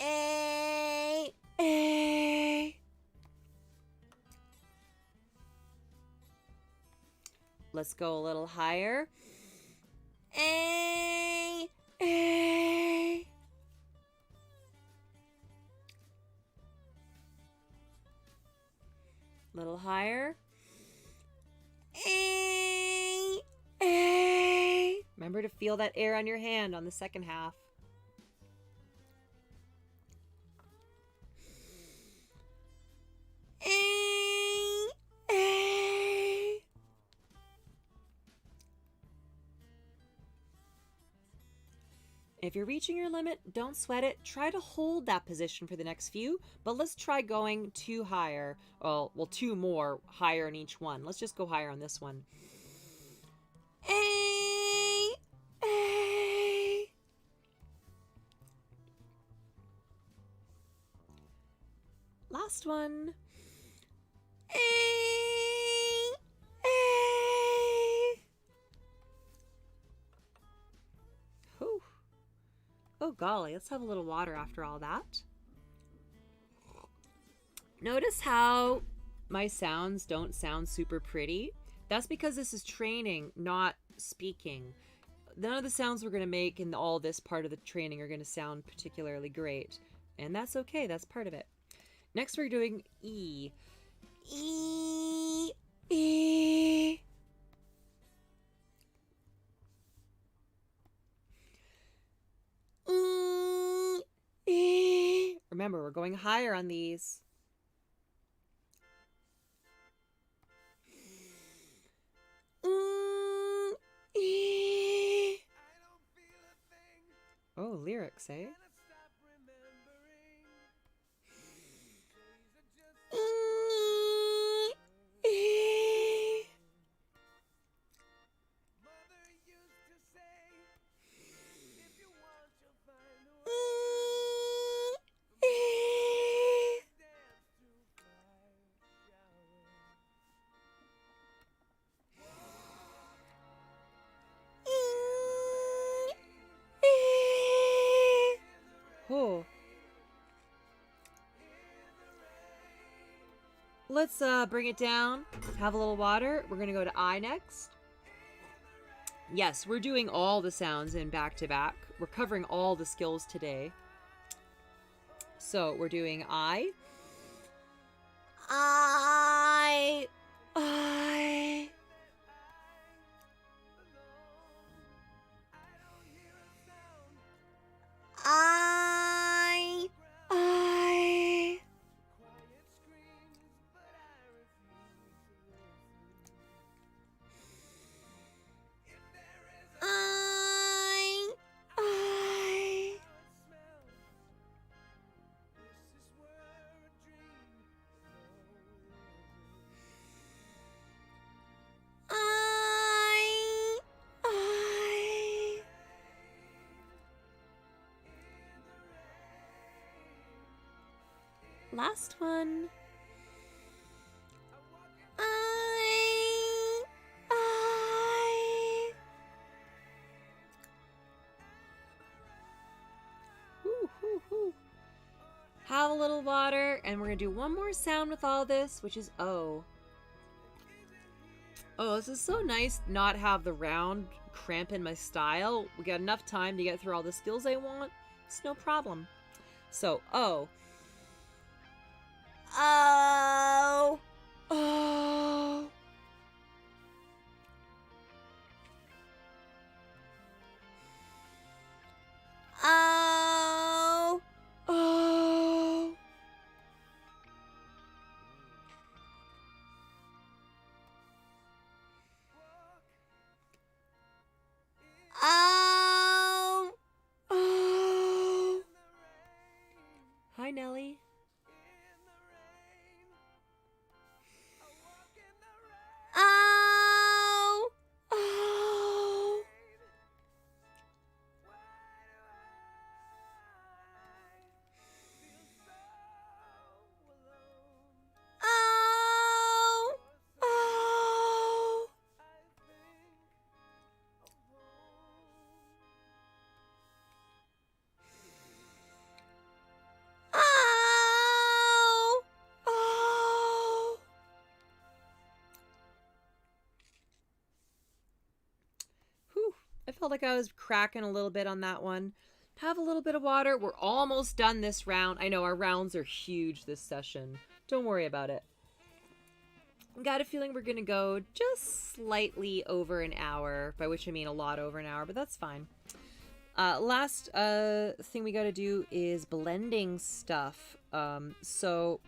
[SPEAKER 2] A. Let's go a little higher. A. Little higher. Remember to feel that air on your hand on the second half. If you're reaching your limit, don't sweat it. Try to hold that position for the next few, but let's try going two higher. Well, two more higher in each one. Let's just go higher on this one. last one. Whew. Oh golly, let's have a little water after all that. Notice how my sounds don't sound super pretty? That's because this is training, not speaking. None of the sounds we're going to make in all this part of the training are going to sound particularly great. And that's okay, that's part of it. Next we're doing E. E. E. E. E. Remember, we're going higher on these. E. Oh, lyrics, eh? Oh. Let's bring it down. Have a little water. We're going to go to I next. Yes, we're doing all the sounds in back to back. We're covering all the skills today. So we're doing I. I. I. I. I. Last one. I. Whoo, whoo, whoo. Have a little water, and we're gonna do one more sound with all this, which is O. Oh, this is so nice not have the round cramp in my style. We got enough time to get through all the skills I want. It's no problem. So, O. Oh. Oh. Oh. Oh. Oh. Oh. Hi, Nellie. Oh. Oh. Oh. Oh. Oh. Oh. Whew. I felt like I was cracking a little bit on that one. Have a little bit of water. We're almost done this round. I know our rounds are huge this session. Don't worry about it. Got a feeling we're going to go just slightly over an hour, by which I mean a lot over an hour, but that's fine. Last thing we got to do is blending stuff. So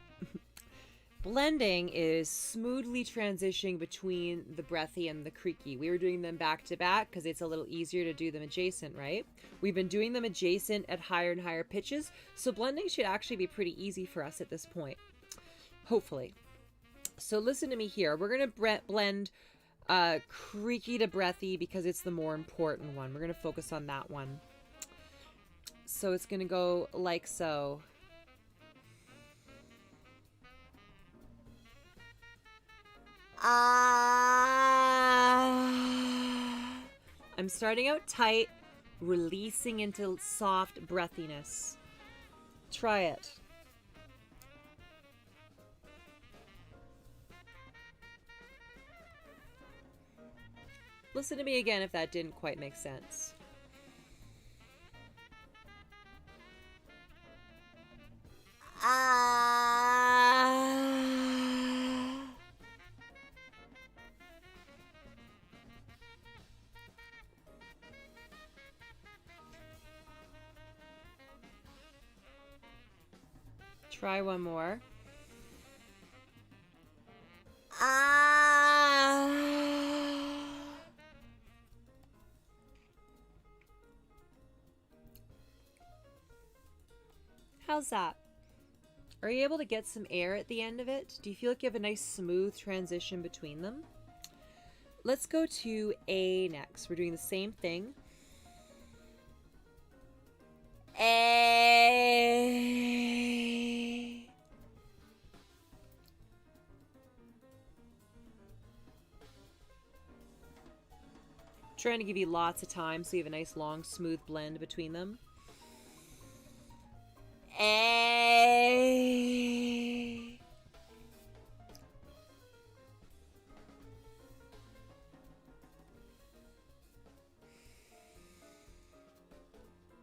[SPEAKER 2] blending is smoothly transitioning between the breathy and the creaky. We were doing them back to back because it's a little easier to do them adjacent, right? We've been doing them adjacent at higher and higher pitches, so blending should actually be pretty easy for us at this point. Hopefully. So listen to me here. We're going to blend creaky to breathy because it's the more important one. We're going to focus on that one. So it's going to go like so.
[SPEAKER 3] Ah.
[SPEAKER 2] I'm starting out tight, releasing into soft breathiness. Try it. Listen to me again if that didn't quite make sense.
[SPEAKER 3] Ah.
[SPEAKER 2] Try one more.
[SPEAKER 3] Ah.
[SPEAKER 2] How's that? Are you able to get some air at the end of it? Do you feel like you have a nice smooth transition between them? Let's go to A next. We're doing the same thing.
[SPEAKER 3] A.
[SPEAKER 2] Trying to give you lots of time so you have a nice long smooth blend between them.
[SPEAKER 3] A.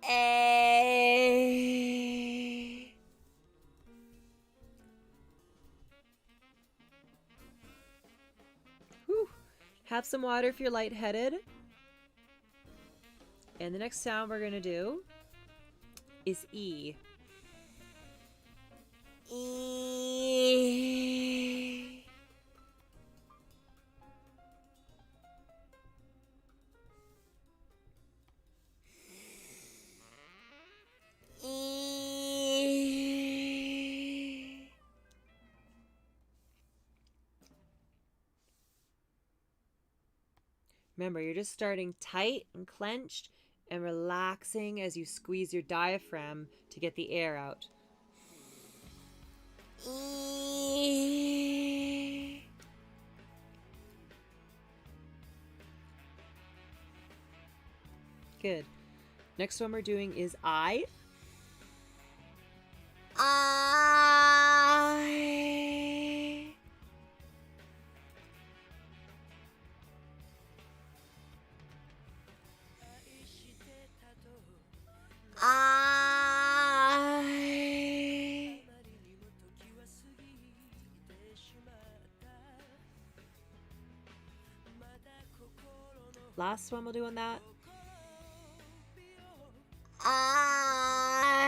[SPEAKER 3] A.
[SPEAKER 2] Whew. Have some water if you're lightheaded. And the next sound we're going to do is E.
[SPEAKER 3] E. E.
[SPEAKER 2] Remember, you're just starting tight and clenched and relaxing as you squeeze your diaphragm to get the air out.
[SPEAKER 3] E.
[SPEAKER 2] Good. Next one we're doing is I.
[SPEAKER 3] I. I.
[SPEAKER 2] Last one we'll do on that.
[SPEAKER 3] I.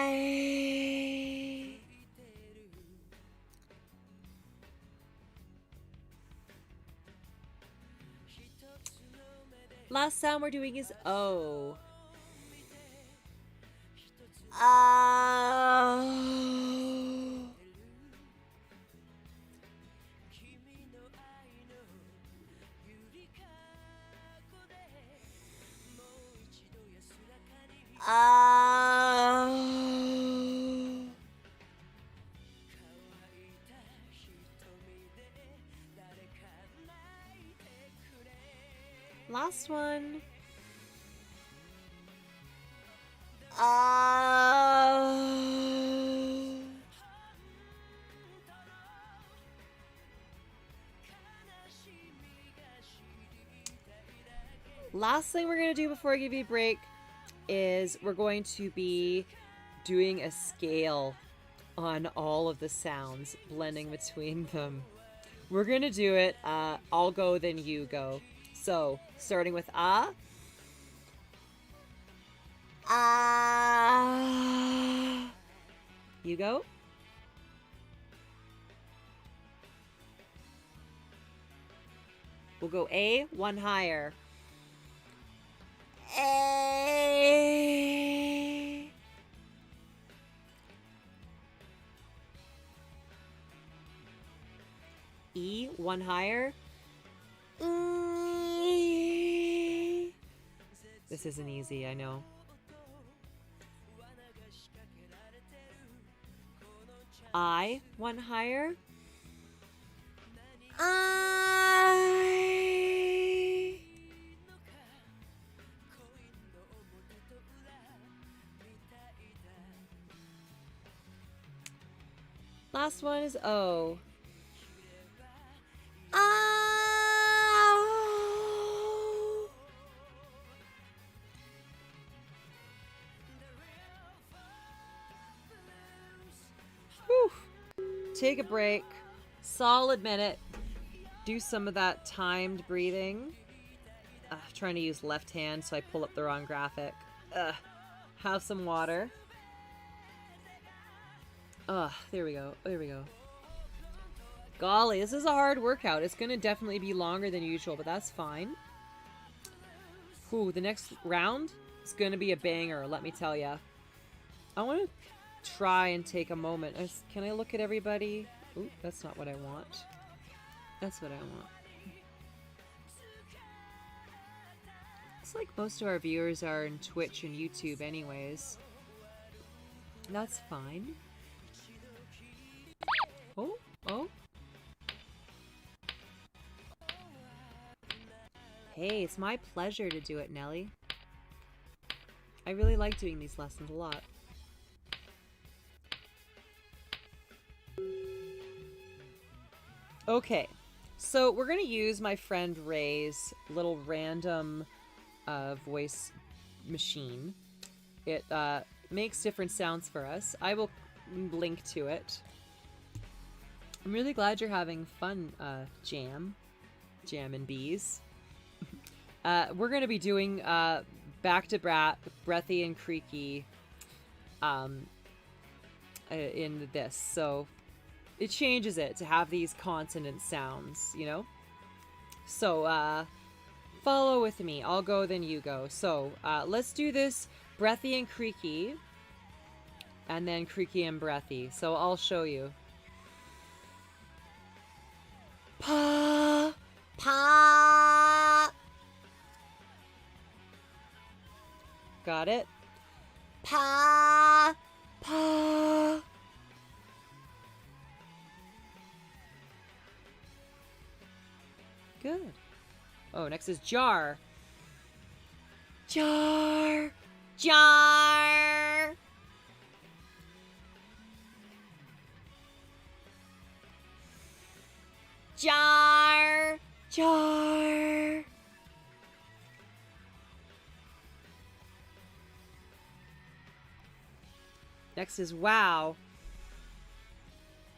[SPEAKER 2] Last sound we're doing is O.
[SPEAKER 3] Oh. Oh.
[SPEAKER 2] Last one.
[SPEAKER 3] Oh.
[SPEAKER 2] Last thing we're going to do before I give you a break is we're going to be doing a scale on all of the sounds, blending between them. We're going to do it, I'll go, then you go. So, starting with ah.
[SPEAKER 3] Ah.
[SPEAKER 2] You go. We'll go A, one higher.
[SPEAKER 3] A.
[SPEAKER 2] E, one higher.
[SPEAKER 3] E.
[SPEAKER 2] This isn't easy, I know. I, one higher.
[SPEAKER 3] I.
[SPEAKER 2] Last one is O.
[SPEAKER 3] Ow.
[SPEAKER 2] Whew. Take a break. Solid minute. Do some of that timed breathing. Trying to use left hand, so I pull up the wrong graphic. Have some water. There we go. There we go. Golly, this is a hard workout. It's going to definitely be longer than usual, but that's fine. Ooh, the next round is going to be a banger, let me tell ya. I want to try and take a moment. Can I look at everybody? Ooh, that's not what I want. That's what I want. It's like most of our viewers are in Twitch and YouTube anyways. That's fine. Oh, oh. Hey, it's my pleasure to do it, Nelly. I really like doing these lessons a lot. Okay, so we're going to use my friend Ray's little random voice machine. It makes different sounds for us. I will link to it. I'm really glad you're having fun, Jam and Bees. We're going to be doing back-to-back breathy and creaky in this, so it changes it to have these consonant sounds, you know? So, follow with me. I'll go, then you go. So, let's do this breathy and creaky, and then creaky and breathy. So, I'll show you.
[SPEAKER 3] Pa. Pa.
[SPEAKER 2] Got it?
[SPEAKER 3] Pa. Pa.
[SPEAKER 2] Good. Oh, next is jar.
[SPEAKER 3] Jar. Jar. Jar. Jar.
[SPEAKER 2] Next is wow.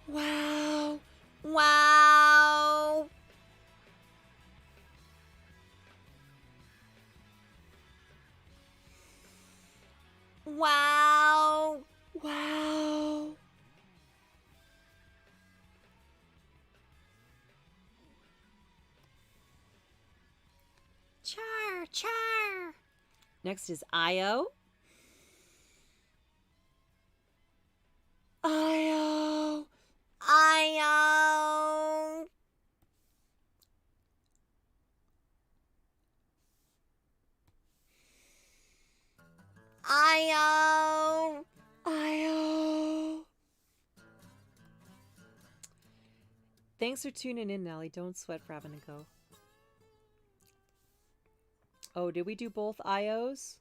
[SPEAKER 3] Wow. Wow. Wow. Wow. Char. Char.
[SPEAKER 2] Next is IO.
[SPEAKER 3] I-O. I-O. I-O. I-O.
[SPEAKER 2] Thanks for tuning in, Nelly. Don't sweat for having to go. Oh, did we do both IOs?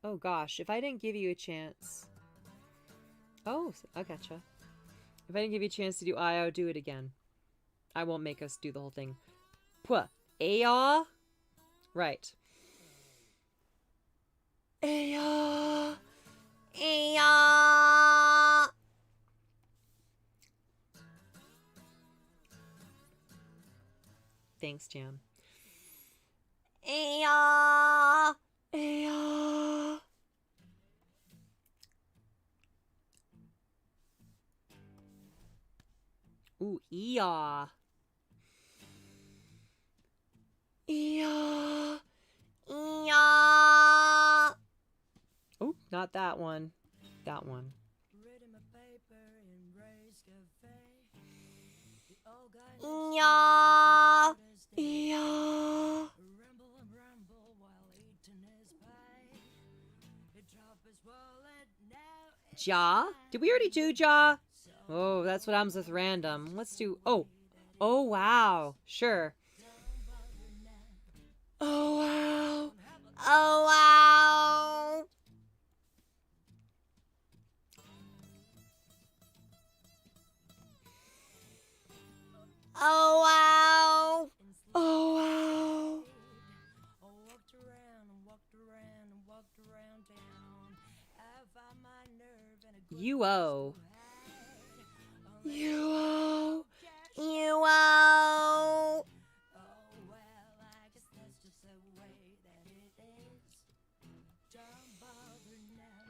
[SPEAKER 2] Oh gosh, if I didn't give you a chance. Oh, I gotcha. If I didn't give you a chance to do IO, do it again. I won't make us do the whole thing. Puh. Aw. Right.
[SPEAKER 3] Aya. Aya.
[SPEAKER 2] Thanks, Jam.
[SPEAKER 3] Aya. Aya.
[SPEAKER 2] Ooh, eeyaw.
[SPEAKER 3] Eeyaw. Eeyaw.
[SPEAKER 2] Oh, not that one. That one.
[SPEAKER 3] Eeyaw. Eeyaw.
[SPEAKER 2] Ja? Did we already do Ja? Oh, that's what happens with random. Let's do... Oh. Oh, wow. Sure.
[SPEAKER 3] Oh, wow. Oh, wow.
[SPEAKER 2] UO.
[SPEAKER 3] UO. UO.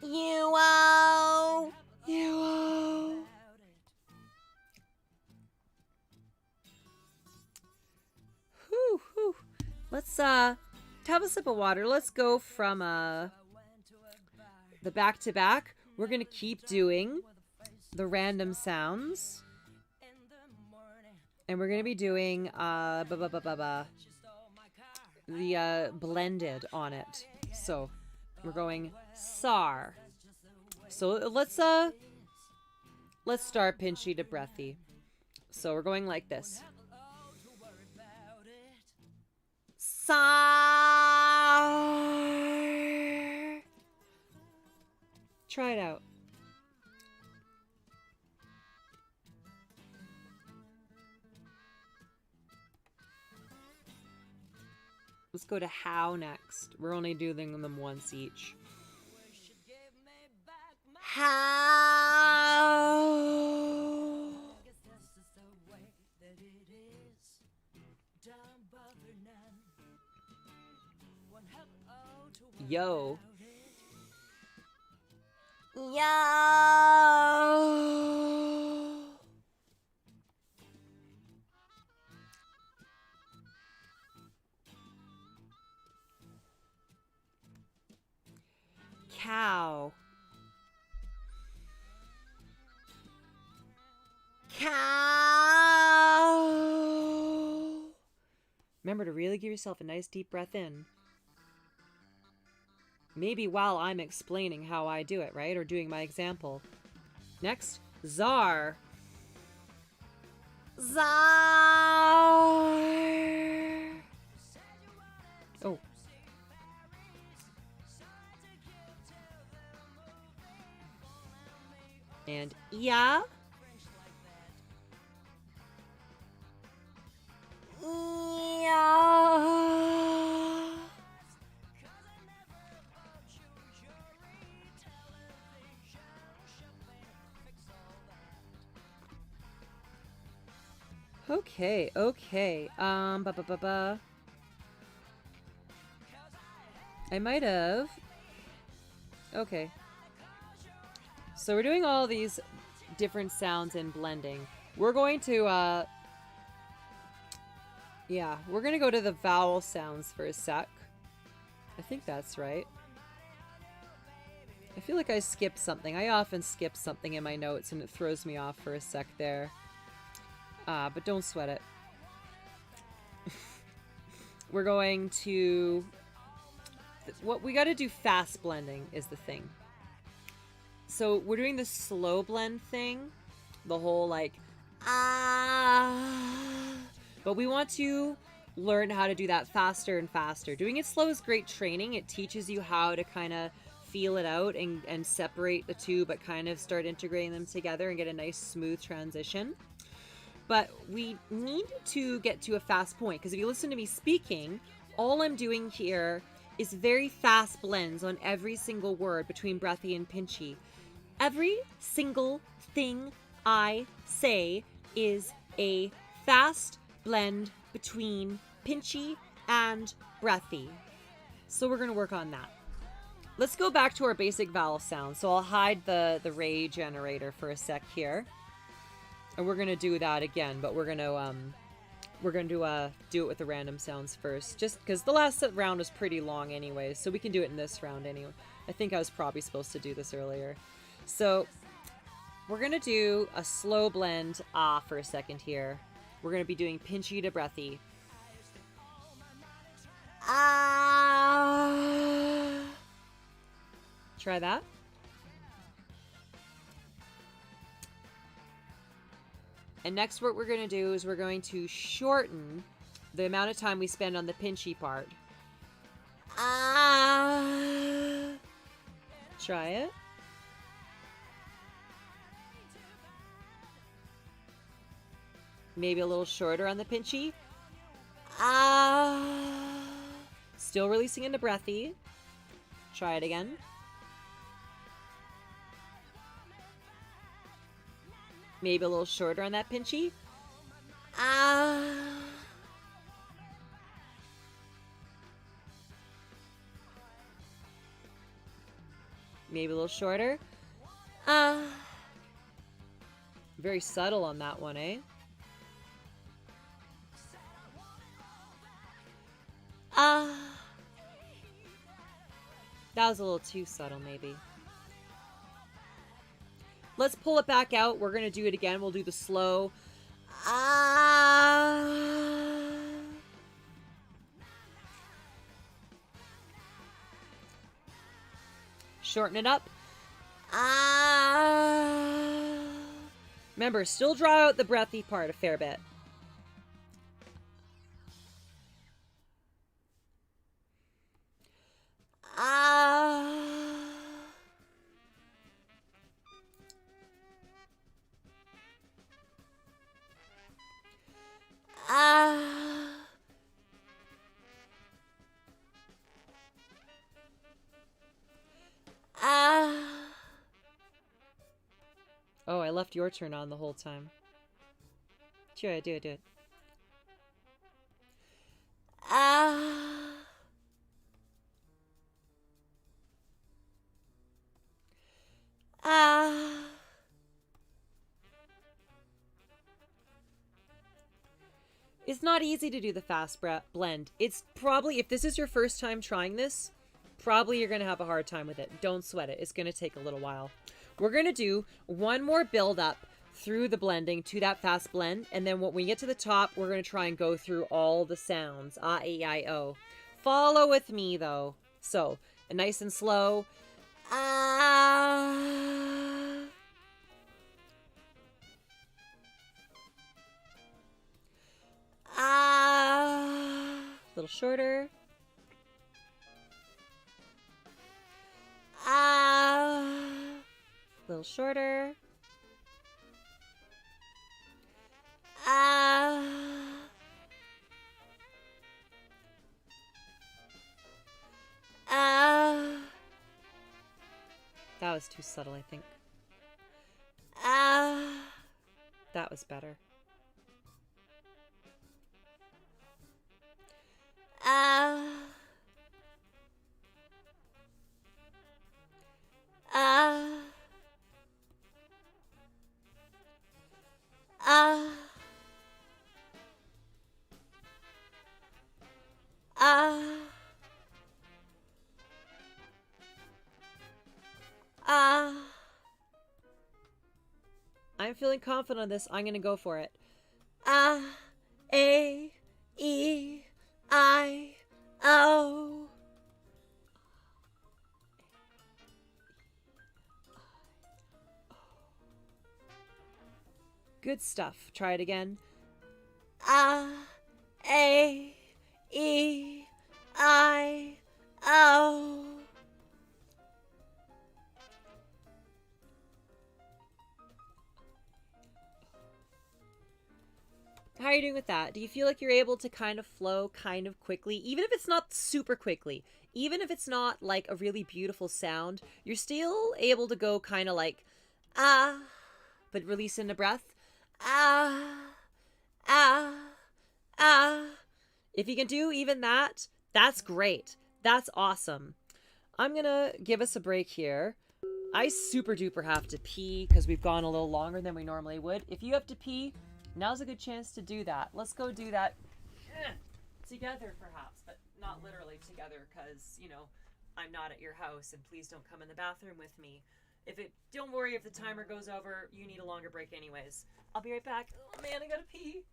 [SPEAKER 3] UO. UO.
[SPEAKER 2] Whew, whew. Let's have a sip of water. Let's go from the back to back. We're gonna keep doing the random sounds, and we're gonna be doing the blended on it. So we're going SAR. So let's start pinchy to breathy. So we're going like this.
[SPEAKER 3] SAR.
[SPEAKER 2] Try it out. Let's go to how next. We're only doing them once each.
[SPEAKER 3] How.
[SPEAKER 2] Yo.
[SPEAKER 3] Yo.
[SPEAKER 2] Cow.
[SPEAKER 3] Cow.
[SPEAKER 2] Remember to really give yourself a nice deep breath in. Maybe while I'm explaining how I do it, right? Or doing my example. Next, czar.
[SPEAKER 3] Czar.
[SPEAKER 2] Oh. And yeah.
[SPEAKER 3] Yeah.
[SPEAKER 2] Okay, okay. I might have. Okay. So we're doing all these different sounds and blending. We're going to, yeah, we're going to go to the vowel sounds for a sec. I think that's right. I feel like I skipped something. I often skip something in my notes and it throws me off for a sec there. But don't sweat it. We're going to... What we got to do fast blending is the thing. So we're doing the slow blend thing. The whole like... But we want to learn how to do that faster and faster. Doing it slow is great training. It teaches you how to kind of feel it out and separate the two, but kind of start integrating them together and get a nice smooth transition. But we need to get to a fast point, because if you listen to me speaking, all I'm doing here is very fast blends on every single word between breathy and pinchy. Every single thing I say is a fast blend between pinchy and breathy. So we're going to work on that. Let's go back to our basic vowel sounds. So I'll hide the ray generator for a sec here. And we're going to do that again, but we're going to do it with the random sounds first, just because the last round was pretty long anyway, so we can do it in this round anyway. I think I was probably supposed to do this earlier. So we're going to do a slow blend for a second here. We're going to be doing pinchy to breathy. Try that. And next what we're going to do is we're going to shorten the amount of time we spend on the pinchy part. Try it. Maybe a little shorter on the pinchy. Still releasing into breathy. Try it again. Maybe a little shorter on that pinchy. Maybe a little shorter. Very subtle on that one, eh? That was a little too subtle, maybe. Let's pull it back out. We're going to do it again. We'll do the slow. Shorten it up. Remember, still draw out the breathy part a fair bit. Oh, I left your turn on the whole time. Sure, do it. It's not easy to do the fast blend. It's probably, if this is your first time trying this, probably you're going to have a hard time with it. Don't sweat it. It's going to take a little while. We're going to do one more build up through the blending to that fast blend. And then when we get to the top, we're going to try and go through all the sounds. A-I-O. Follow with me, though. So, nice and slow. A little shorter. A little shorter. That was too subtle, I think. That was better. I'm feeling confident on this. I'm going to go for it. A-E-I-O. Good stuff. Try it again. A-E-I-O. How are you doing with that? Do you feel like you're able to kind of flow kind of quickly? Even if it's not super quickly, even if it's not like a really beautiful sound, you're still able to go kind of like, but release in a breath. If you can do even that, that's great. That's awesome. I'm gonna give us a break here. I super duper have to pee because we've gone a little longer than we normally would. If you have to pee, now's a good chance to do that. Let's go do that together, perhaps, but not literally together because, you know, I'm not at your house and please don't come in the bathroom with me. Don't worry if the timer goes over, you need a longer break anyways. I'll be right back. Oh man, I gotta pee.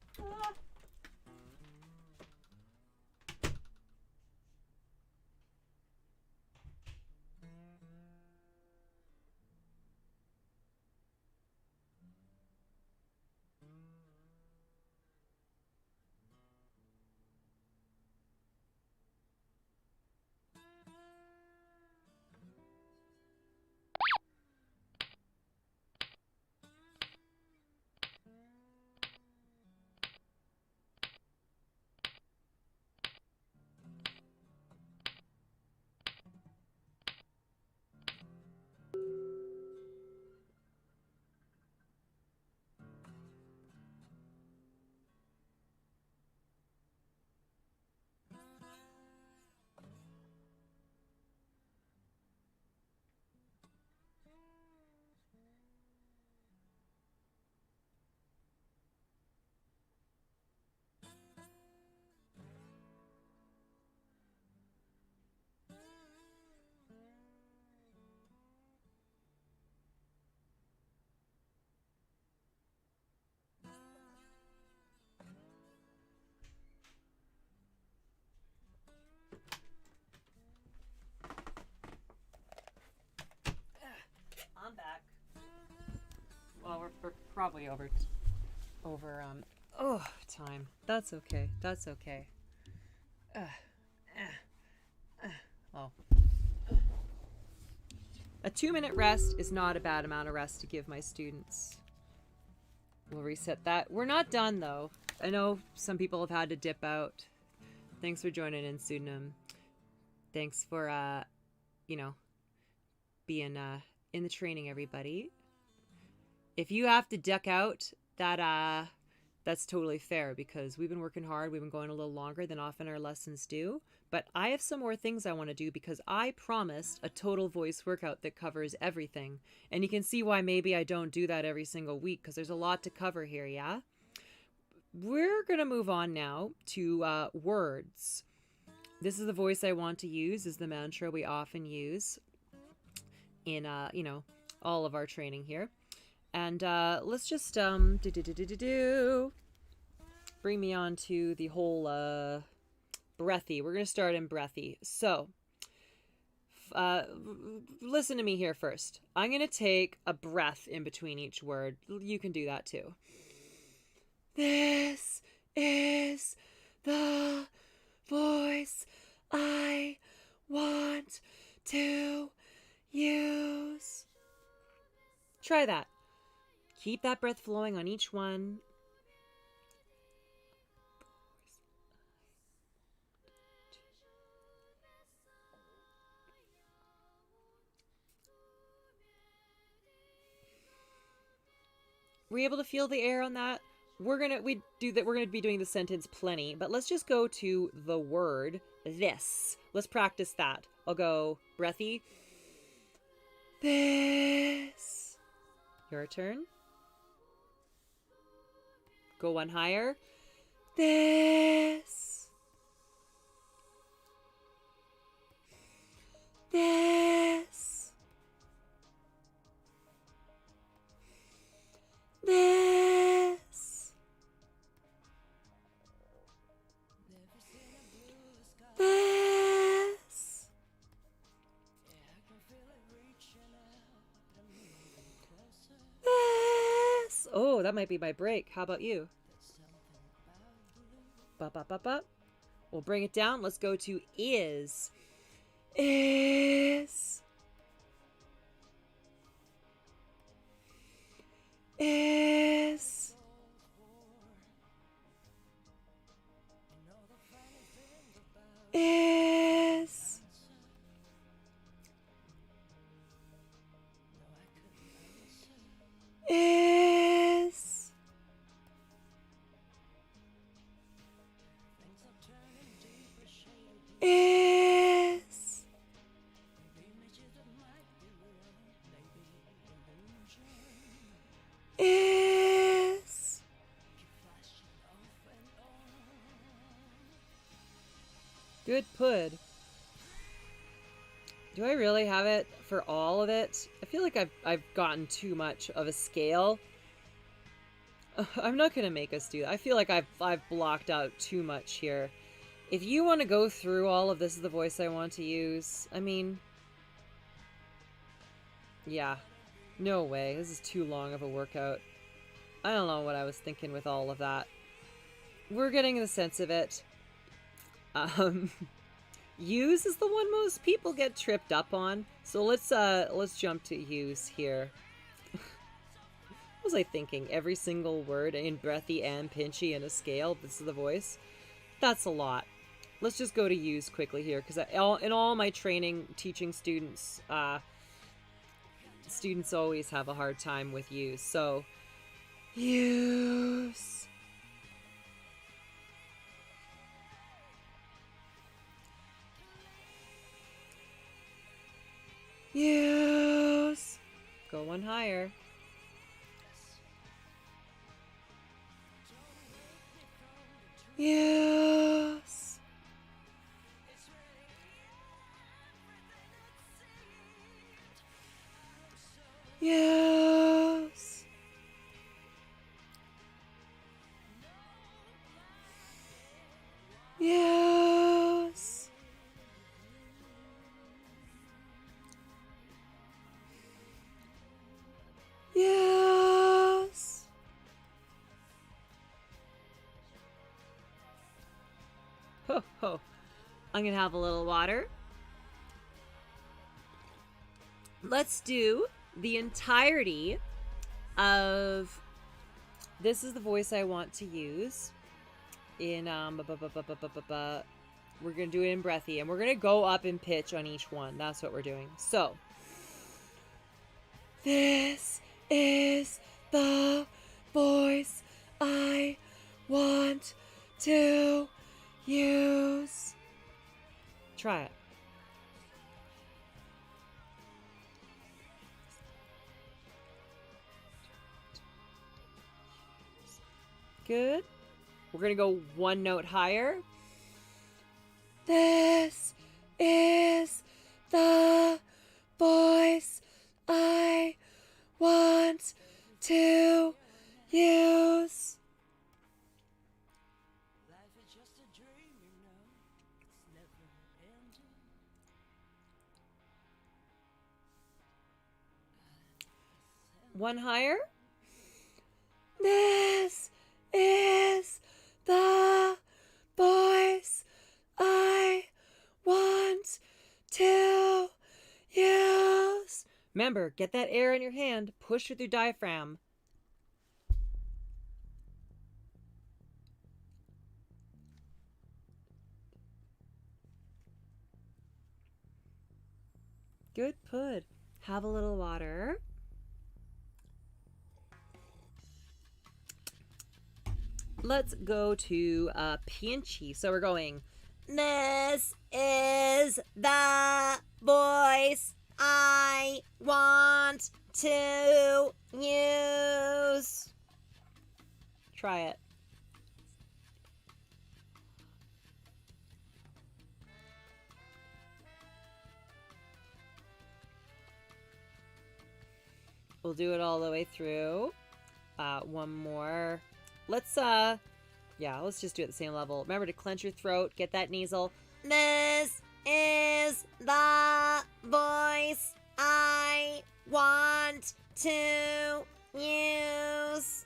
[SPEAKER 2] Well, we're probably over time. That's okay. That's okay. Oh. A 2-minute rest is not a bad amount of rest to give my students. We'll reset that. We're not done, though. I know some people have had to dip out. Thanks for joining in, Pseudonym. Thanks for, being in the training, everybody. If you have to duck out, that's totally fair because we've been working hard. We've been going a little longer than often our lessons do. But I have some more things I want to do because I promised a total voice workout that covers everything. And you can see why maybe I don't do that every single week because there's a lot to cover here, yeah? We're going to move on now to words. This is the voice I want to use, is the mantra we often use in, all of our training here. And let's just bring me on to the whole breathy. We're going to start in breathy. So listen to me here first. I'm going to take a breath in between each word. You can do that too. This is the voice I want to use. Try that. Keep that breath flowing on each one. Were you able to feel the air on that? We're gonna be doing the sentence plenty, but let's just go to the word this. Let's practice that. I'll go breathy. This. Your turn. Go one higher. This. This. This. This. This. Oh, that might be my break. How about you? Bop, bop, bop, bop. We'll bring it down. Let's go to is. Is. Is. Is. Is. Is. Is. Good pud. Do I really have it for all of it? I feel like I've gotten too much of a scale. I'm not gonna make us do that. I feel like I've blocked out too much here. If you want to go through all of this is the voice I want to use, I mean, yeah, no way. This is too long of a workout. I don't know what I was thinking with all of that. We're getting the sense of it. Use is the one most people get tripped up on. So let's jump to use here. What was I thinking? Every single word in breathy and pinchy in a scale. This is the voice. That's a lot. Let's just go to use quickly here because in all my training, teaching students, students always have a hard time with use. So use. Use. Go one higher. Use. Use. Use. Use. I'm gonna have a little water. Let's do the entirety of This Is the Voice I Want to Use in we're gonna do it in breathy, and we're gonna go up in pitch on each one. That's what we're doing. So, this is the voice I want to use. Try it. Good. We're gonna go one note higher. This is the voice I want to use. One higher. This is the voice I want to use. Remember, get that air in your hand. Push with your diaphragm. Good pud. Have a little water. Let's go to Pinchy. So we're going, this is the voice I want to use. Try it. We'll do it all the way through. One more. Let's just do it at the same level. Remember to clench your throat, get that nasal. This is the voice I want to use.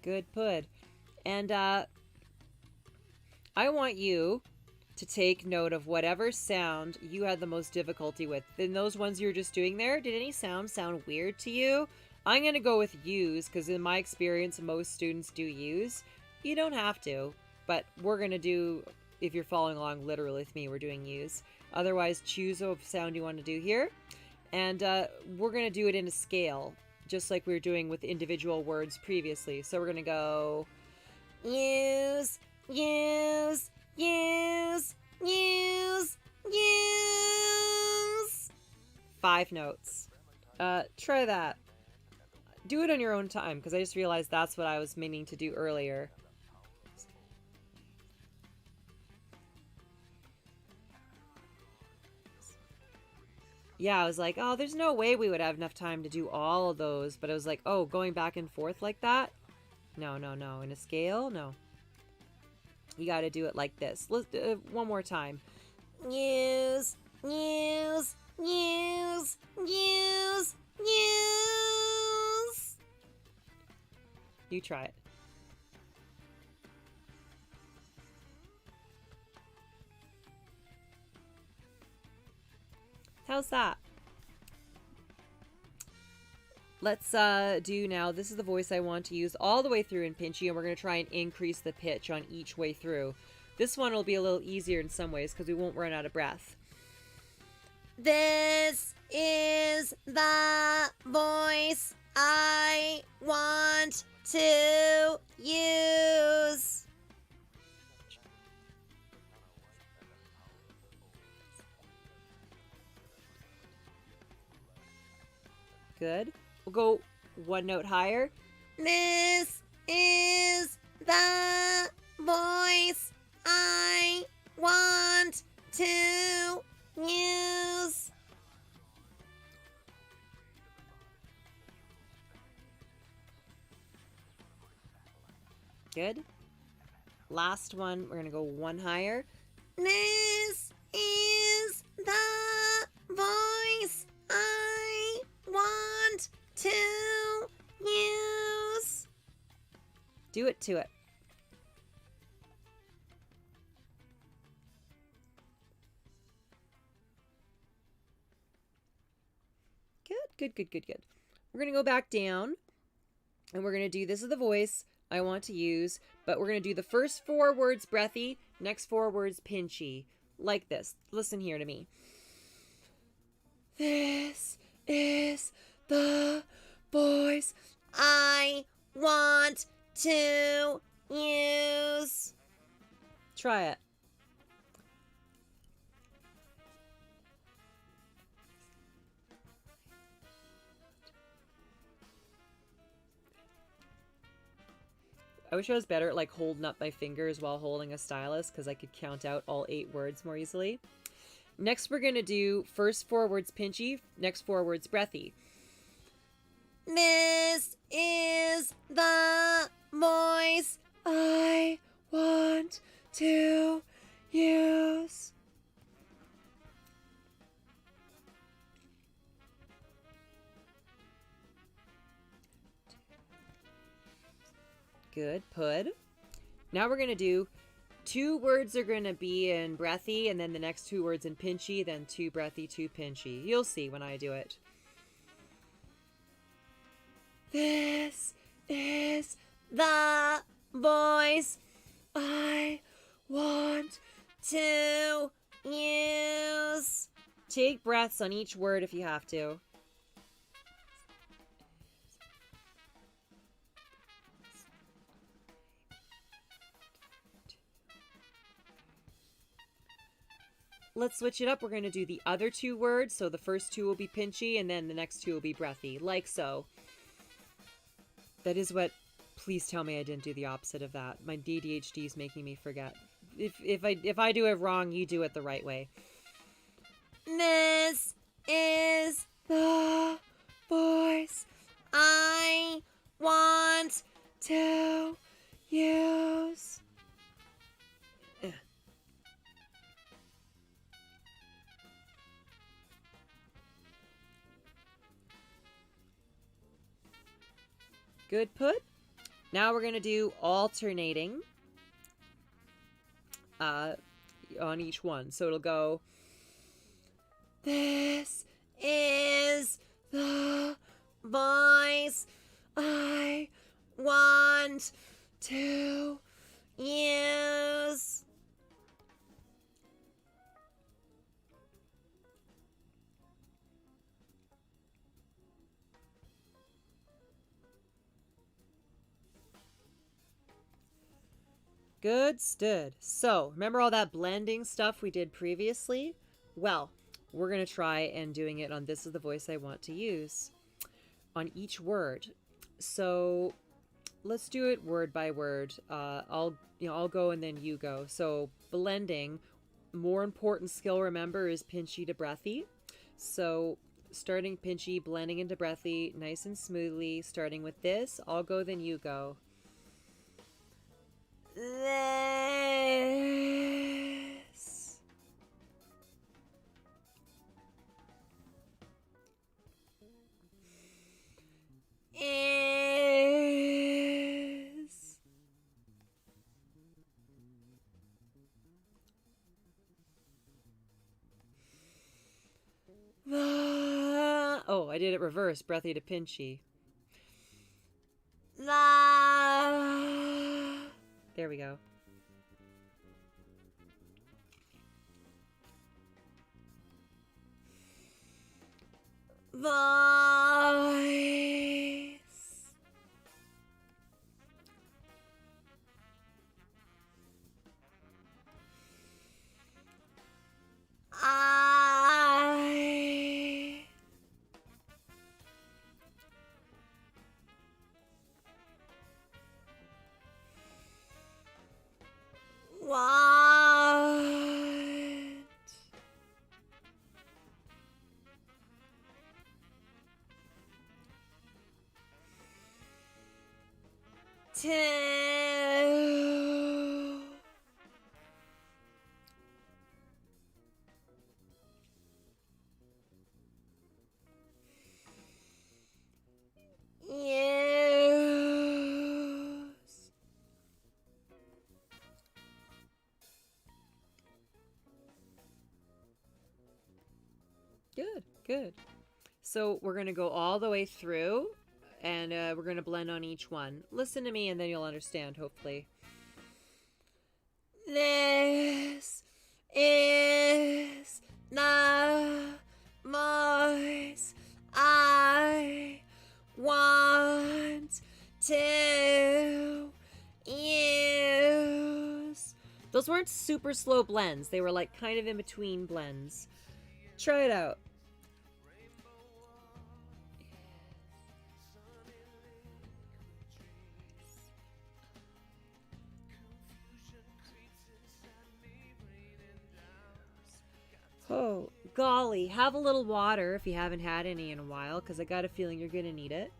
[SPEAKER 2] Good pud. And I want you to take note of whatever sound you had the most difficulty with. In those ones you were just doing there, did any sound weird to you? I'm going to go with use, because in my experience, most students do use. You don't have to, but we're going to do, if you're following along literally with me, we're doing use. Otherwise, choose a sound you want to do here. And we're going to do it in a scale, just like we were doing with individual words previously. So we're going to go use, use, use, use, use. 5 notes. Try that. Do it on your own time, because I just realized that's what I was meaning to do earlier. Yeah, I was like, oh, there's no way we would have enough time to do all of those. But I was like, oh, going back and forth like that? No, no, no. In a scale? No. You got to do it like this. Let's one more time. Use, use, use, use, use. You try it. How's that? Let's do now, this is the voice I want to use all the way through in Pinchy, and we're going to try and increase the pitch on each way through. This one will be a little easier in some ways because we won't run out of breath. This is the voice I want to use. Good. We'll go one note higher. This is the voice I want to use. Good. Last one, we're going to go one higher. This is the voice I want want to use. Do it to it. Good, good, good, good. We're going to go back down and we're going to do, this is the voice I want to use, but we're going to do the first 4 words breathy, next 4 words pinchy, like this. Listen here to me. This is the voice I want to use. Try it. I wish I was better at like holding up my fingers while holding a stylus because I could count out all 8 words more easily. Next, we're going to do first 4 words pinchy, next 4 words breathy. This is the voice I want to use. Good, pud. Now we're going to do 2 words are going to be in breathy, and then the next 2 words in pinchy, then 2 breathy, 2 pinchy. You'll see when I do it. This is the voice I want to use. Take breaths on each word if you have to. Let's switch it up. We're going to do the other 2 words. So the first 2 will be pinchy and then the next 2 will be breathy, like so. That is what, please tell me I didn't do the opposite of that. My ADHD is making me forget. If I do it wrong, you do it the right way. This is the voice I want to use. Good put. Now we're going to do alternating on each one. So it'll go, this is the voice I want to use. Good, stood. So, remember all that blending stuff we did previously? Well, we're going to try and doing it on this is the voice I want to use on each word. So, let's do it word by word. I'll go and then you go. So, blending, more important skill remember is pinchy to breathy. So, starting pinchy, blending into breathy, nice and smoothly, starting with this, I'll go then you go. This is the, oh, I did it reverse, breathy to pinchy. There we go. Voice. I want to Good. So we're going to go all the way through, and we're going to blend on each one. Listen to me, and then you'll understand, hopefully. This is the voice I want to use. Those weren't super slow blends. They were like kind of in between blends. Try it out. Oh, golly. Have a little water if you haven't had any in a while, because I got a feeling you're going to need it.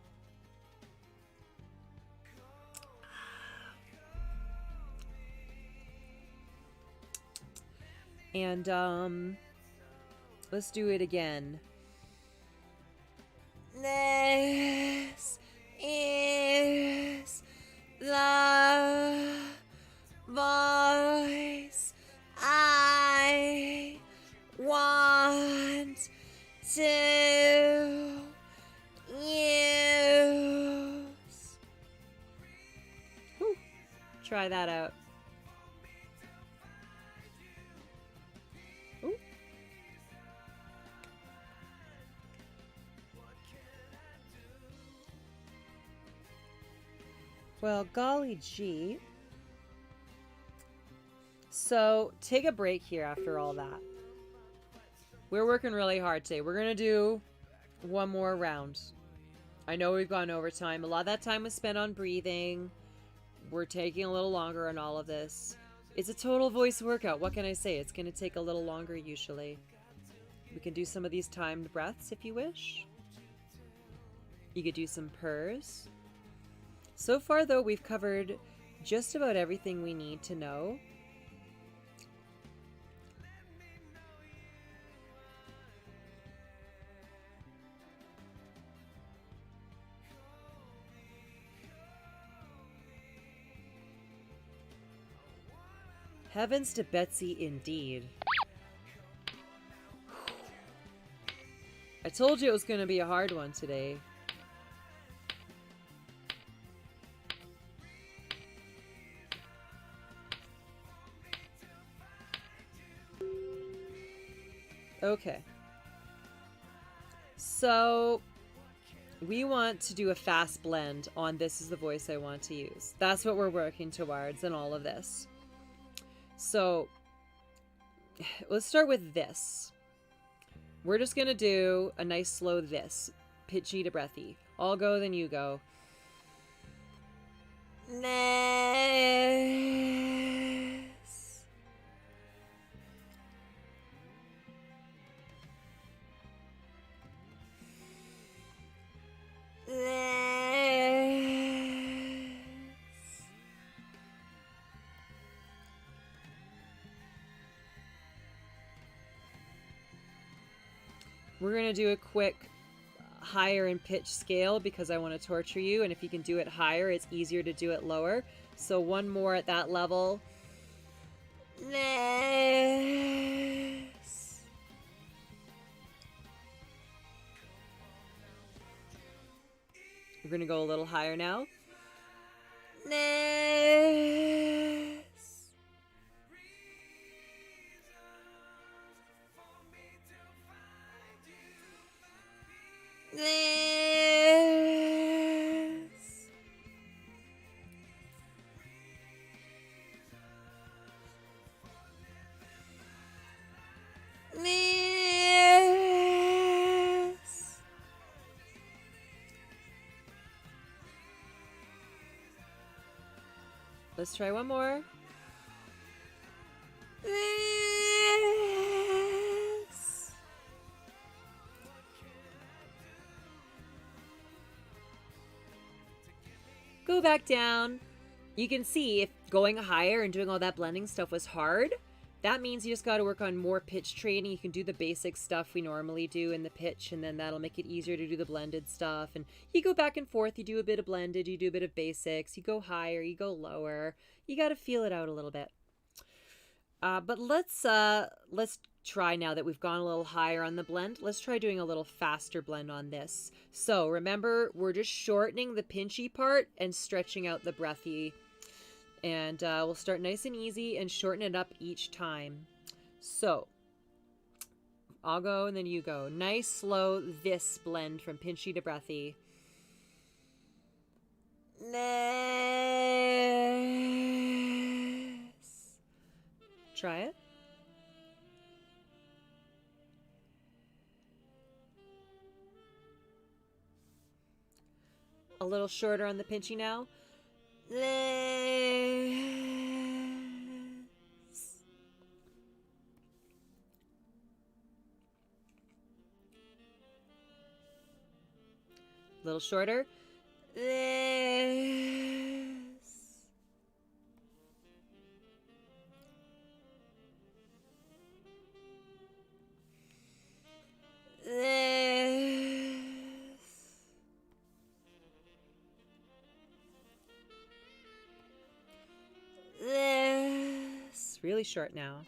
[SPEAKER 2] And, let's do it again. This is the voice I want to use. Whew. Try that out. Ooh. Well, golly gee. So, take a break here after all that. We're working really hard today. We're going to do one more round. I know we've gone over time. A lot of that time was spent on breathing. We're taking a little longer on all of this. It's a total voice workout. What can I say? It's going to take a little longer usually. We can do some of these timed breaths if you wish. You could do some purrs. So far, though, we've covered just about everything we need to know. Heavens to Betsy, indeed. I told you it was going to be a hard one today. Okay. So, we want to do a fast blend on This Is the Voice I Want to Use. That's what we're working towards in all of this. So, let's start with this. We're just going to do a nice slow this. Pitchy to breathy. I'll go, then you go. This. We're going to do a quick higher in pitch scale because I want to torture you. And if you can do it higher, it's easier to do it lower. So one more at that level. This. We're going to go a little higher now. This. This. This. Let's try one more. This. Go back down. You can see if going higher and doing all that blending stuff was hard, that means you just got to work on more pitch training. You can do the basic stuff we normally do in the pitch, and then that'll make it easier to do the blended stuff. And you go back and forth. You do a bit of blended. You do a bit of basics. You go higher. You go lower. You got to feel it out a little bit. But let's try, now that we've gone a little higher on the blend, let's try doing a little faster blend on this. So remember, we're just shortening the pinchy part and stretching out the breathy. And we'll start nice and easy and shorten it up each time. So I'll go and then you go. Nice, slow, this blend from pinchy to breathy. Nice. Try it. A little shorter on the pinchy now. A little shorter. Really short now.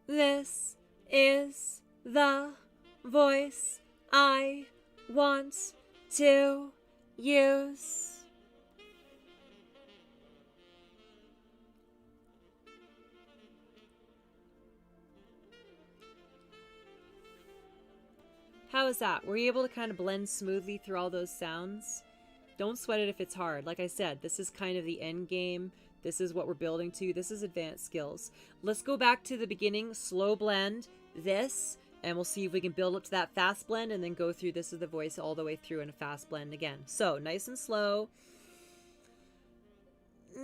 [SPEAKER 2] This is the voice I want to use. How is that? Were you able to kind of blend smoothly through all those sounds? Don't sweat it if it's hard. Like I said, this is kind of the end game. This is what we're building to. This is advanced skills. Let's go back to the beginning, slow blend this, and we'll see if we can build up to that fast blend and then go through This Is the Voice all the way through in a fast blend again. So nice and slow. Nice.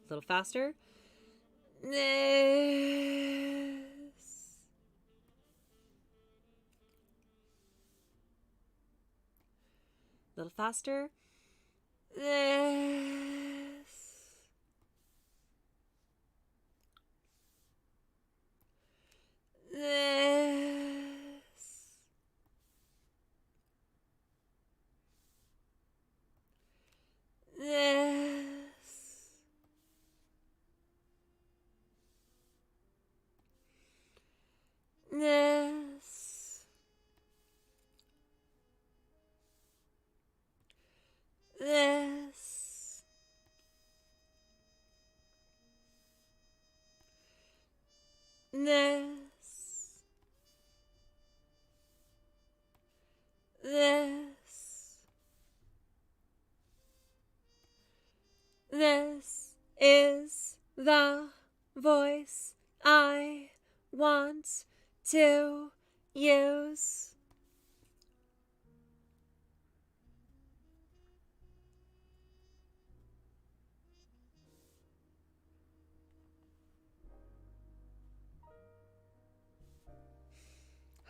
[SPEAKER 2] A little faster. Nice. A little faster. This. This. This. This. This. This. This. This is the voice I want to use.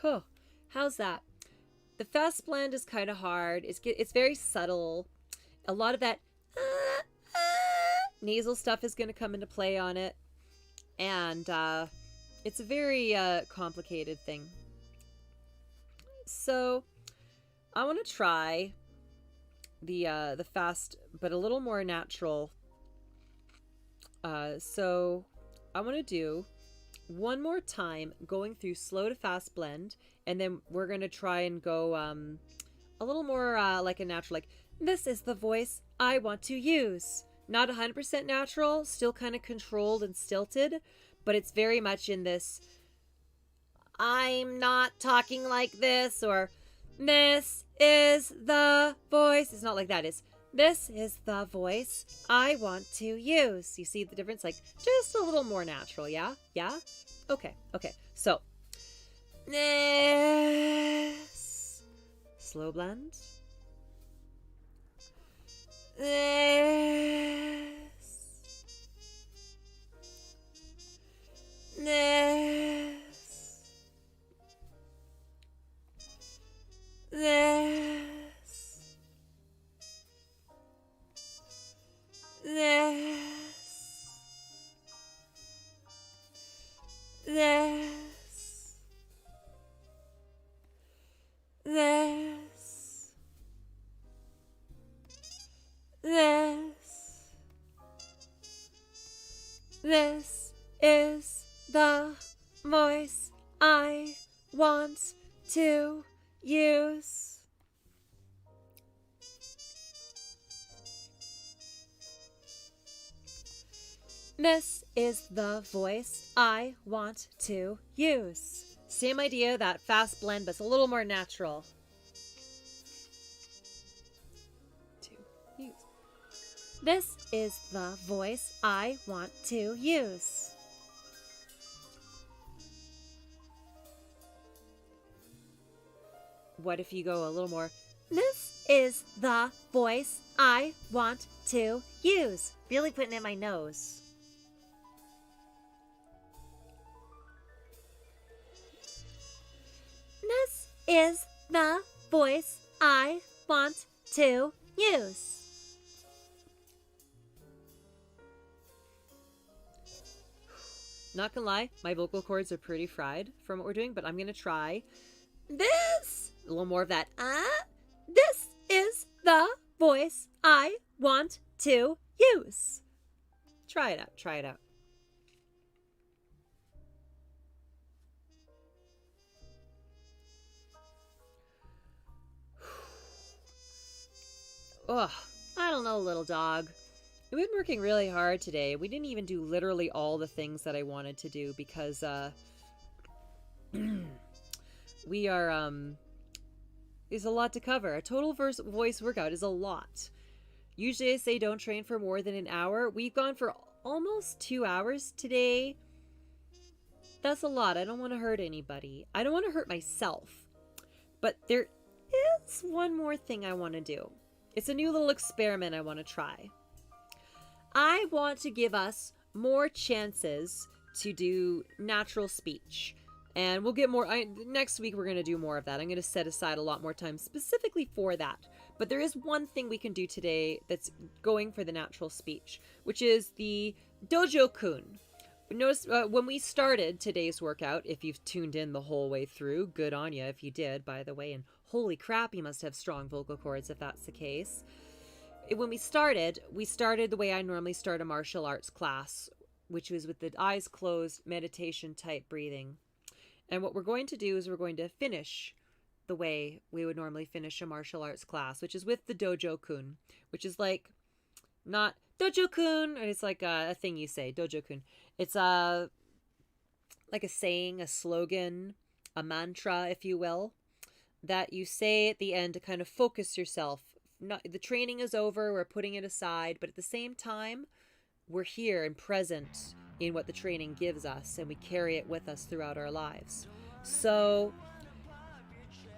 [SPEAKER 2] Huh. How's that? The fast blend is kind of hard. It's very subtle. A lot of that nasal stuff is going to come into play on it. And it's a very complicated thing. So I want to try the fast, but a little more natural. So I want to do one more time going through slow to fast blend, and then we're going to try and go a little more like a natural, like, this is the voice I want to use. Not 100% natural, still kind of controlled and stilted, but it's very much in this, I'm not talking like this, or this is the voice. It's not like that. It's, this is the voice I want to use. You see the difference? Like, just a little more natural, yeah? Yeah? Okay, okay. So, this. Slow blend. This. This.
[SPEAKER 3] This is the voice I want to use. This is the voice I want to use.
[SPEAKER 2] Same idea, that fast blend, but it's a little more natural. To use.
[SPEAKER 3] This is the voice I want to use.
[SPEAKER 2] What if you go a little more?
[SPEAKER 3] This is the voice I want to use. Really putting it in my nose. This is the voice I want to use.
[SPEAKER 2] Not gonna lie, my vocal cords are pretty fried from what we're doing, but I'm gonna try
[SPEAKER 3] This,
[SPEAKER 2] a little more of that.
[SPEAKER 3] this is the voice I want to use.
[SPEAKER 2] Try it out, try it out. Ugh, I don't know, little dog. We've been working really hard today. We didn't even do literally all the things that I wanted to do because, we are, there's a lot to cover. A total voice workout is a lot. Usually I say don't train for more than an hour. We've gone for almost 2 hours today. That's a lot. I don't want to hurt anybody. I don't want to hurt myself. But there is one more thing I want to do. It's a new little experiment I want to try. I want to give us more chances to do natural speech. And we'll get more. Next week, we're going to do more of that. I'm going to set aside a lot more time specifically for that. But there is one thing we can do today that's going for the natural speech, which is the Dojo-kun. Notice when we started today's workout, if you've tuned in the whole way through, good on you if you did, by the way. And holy crap, you must have strong vocal cords if that's the case. When we started the way I normally start a martial arts class, which was with the eyes closed, meditation type breathing. And what we're going to do is we're going to finish the way we would normally finish a martial arts class, which is with the Dojo-kun, which is like, not Dojo-kun, it's like a thing you say, Dojo-kun. It's like a saying, a slogan, a mantra, if you will, that you say at the end to kind of focus yourself. The training is over, we're putting it aside, but at the same time, we're here and present in what the training gives us, and we carry it with us throughout our lives. So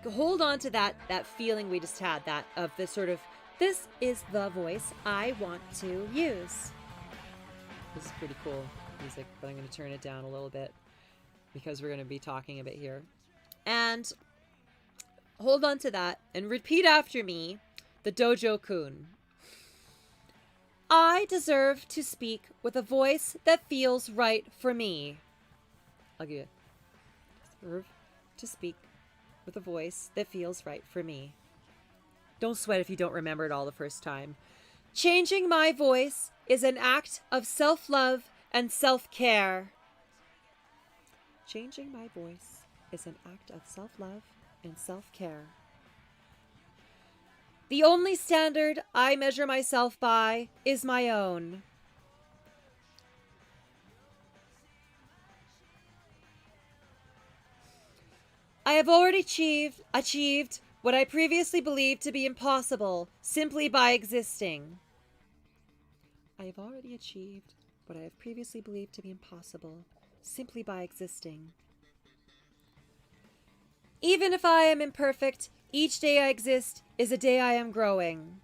[SPEAKER 2] hold on to that feeling we just had, that of this sort of, this is the voice I want to use. This is pretty cool music, but I'm going to turn it down a little bit because we're going to be talking a bit here. And hold on to that and repeat after me the Dojo-kun. I deserve to speak with a voice that feels right for me. I'll give you. Deserve to speak with a voice that feels right for me. Don't sweat if you don't remember it all the first time. Changing my voice is an act of self-love and self-care. Changing my voice is an act of self-love and self-care. The only standard I measure myself by is my own. I have already achieved what I previously believed to be impossible simply by existing. I have already achieved what I have previously believed to be impossible simply by existing. Even if I am imperfect, each day I exist is a day I am growing.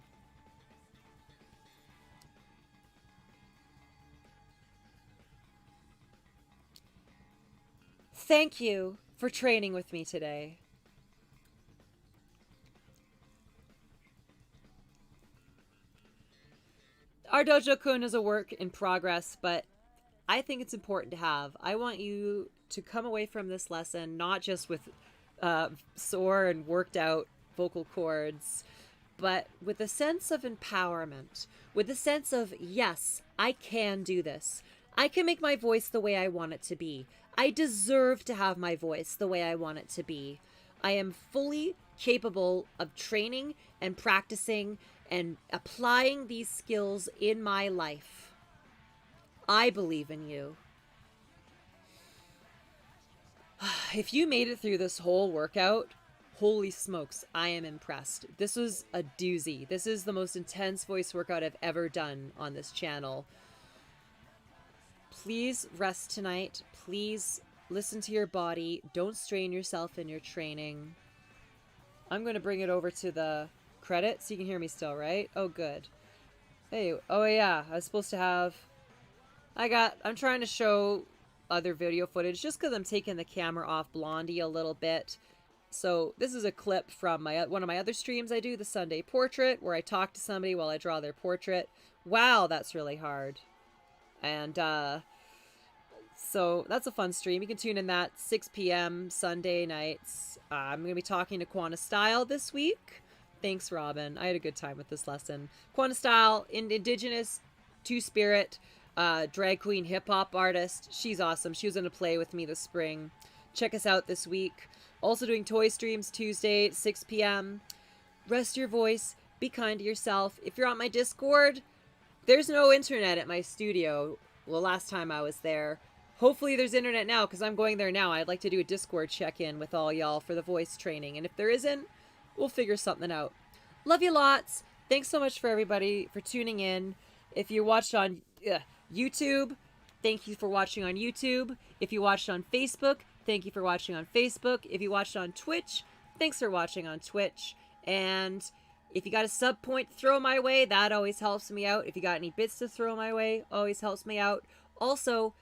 [SPEAKER 2] Thank you for training with me today. Our Dojo-kun is a work in progress, but I think it's important to have. I want you to come away from this lesson not just with sore and worked out vocal cords, but with a sense of empowerment, with a sense of, yes, I can do this.
[SPEAKER 3] I can make my voice the way I want it to be. I deserve to have my voice the way I want it to be. I am fully capable of training and practicing and applying these skills in my life. I believe in you. If you made it through this whole workout, holy smokes, I am impressed. This was a doozy. This is the most intense voice workout I've ever done on this channel. Please rest tonight. Please listen to your body. Don't strain yourself in your training. I'm going to bring it over to the credits. You can hear me still, right? Oh, good. Hey, oh yeah, I was supposed to have... I'm trying to show other video footage just because I'm taking the camera off Blondie a little bit. So this is a clip from one of my other streams I do, the Sunday Portrait, where I talk to somebody while I draw their portrait. Wow, that's really hard. And so that's a fun stream. You can tune in that 6 p.m. Sunday nights. I'm going to be talking to Quanta Style this week. Thanks, Robin. I had a good time with this lesson. Quanta Style, Indigenous, Two-Spirit, drag queen hip-hop artist. She's awesome. She was going to play with me this spring. Check us out this week. Also doing toy streams Tuesday at 6 p.m. Rest your voice. Be kind to yourself. If you're on my Discord, there's no internet at my studio. Well, last time I was there. Hopefully there's internet now because I'm going there now. I'd like to do a Discord check-in with all y'all for the voice training. And if there isn't, we'll figure something out. Love you lots. Thanks so much for everybody for tuning in. If you watched on YouTube, thank you for watching on YouTube. If you watched on Facebook, thank you for watching on Facebook. If you watched on Twitch, thanks for watching on Twitch. And if you got a sub point to throw my way, that always helps me out. If you got any bits to throw my way, always helps me out. Also,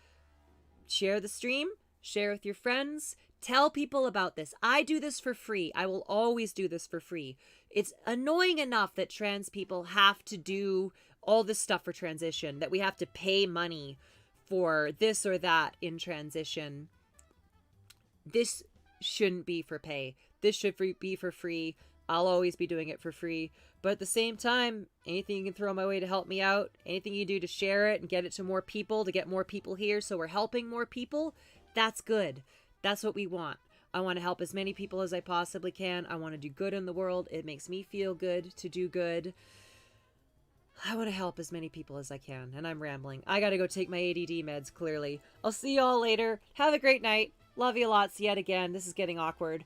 [SPEAKER 3] share the stream, share with your friends, tell people about this. I do this for free. I will always do this for free. It's annoying enough that trans people have to do all this stuff for transition, that we have to pay money for this or that in transition. This shouldn't be for pay. This should be for free. I'll always be doing it for free. But at the same time, anything you can throw my way to help me out, anything you do to share it and get it to more people, to get more people here so we're helping more people, that's good. That's what we want. I want to help as many people as I possibly can. I want to do good in the world. It makes me feel good to do good. I want to help as many people as I can. And I'm rambling. I got to go take my ADD meds, clearly. I'll see y'all later. Have a great night. Love you lots yet again. This is getting awkward. Bye.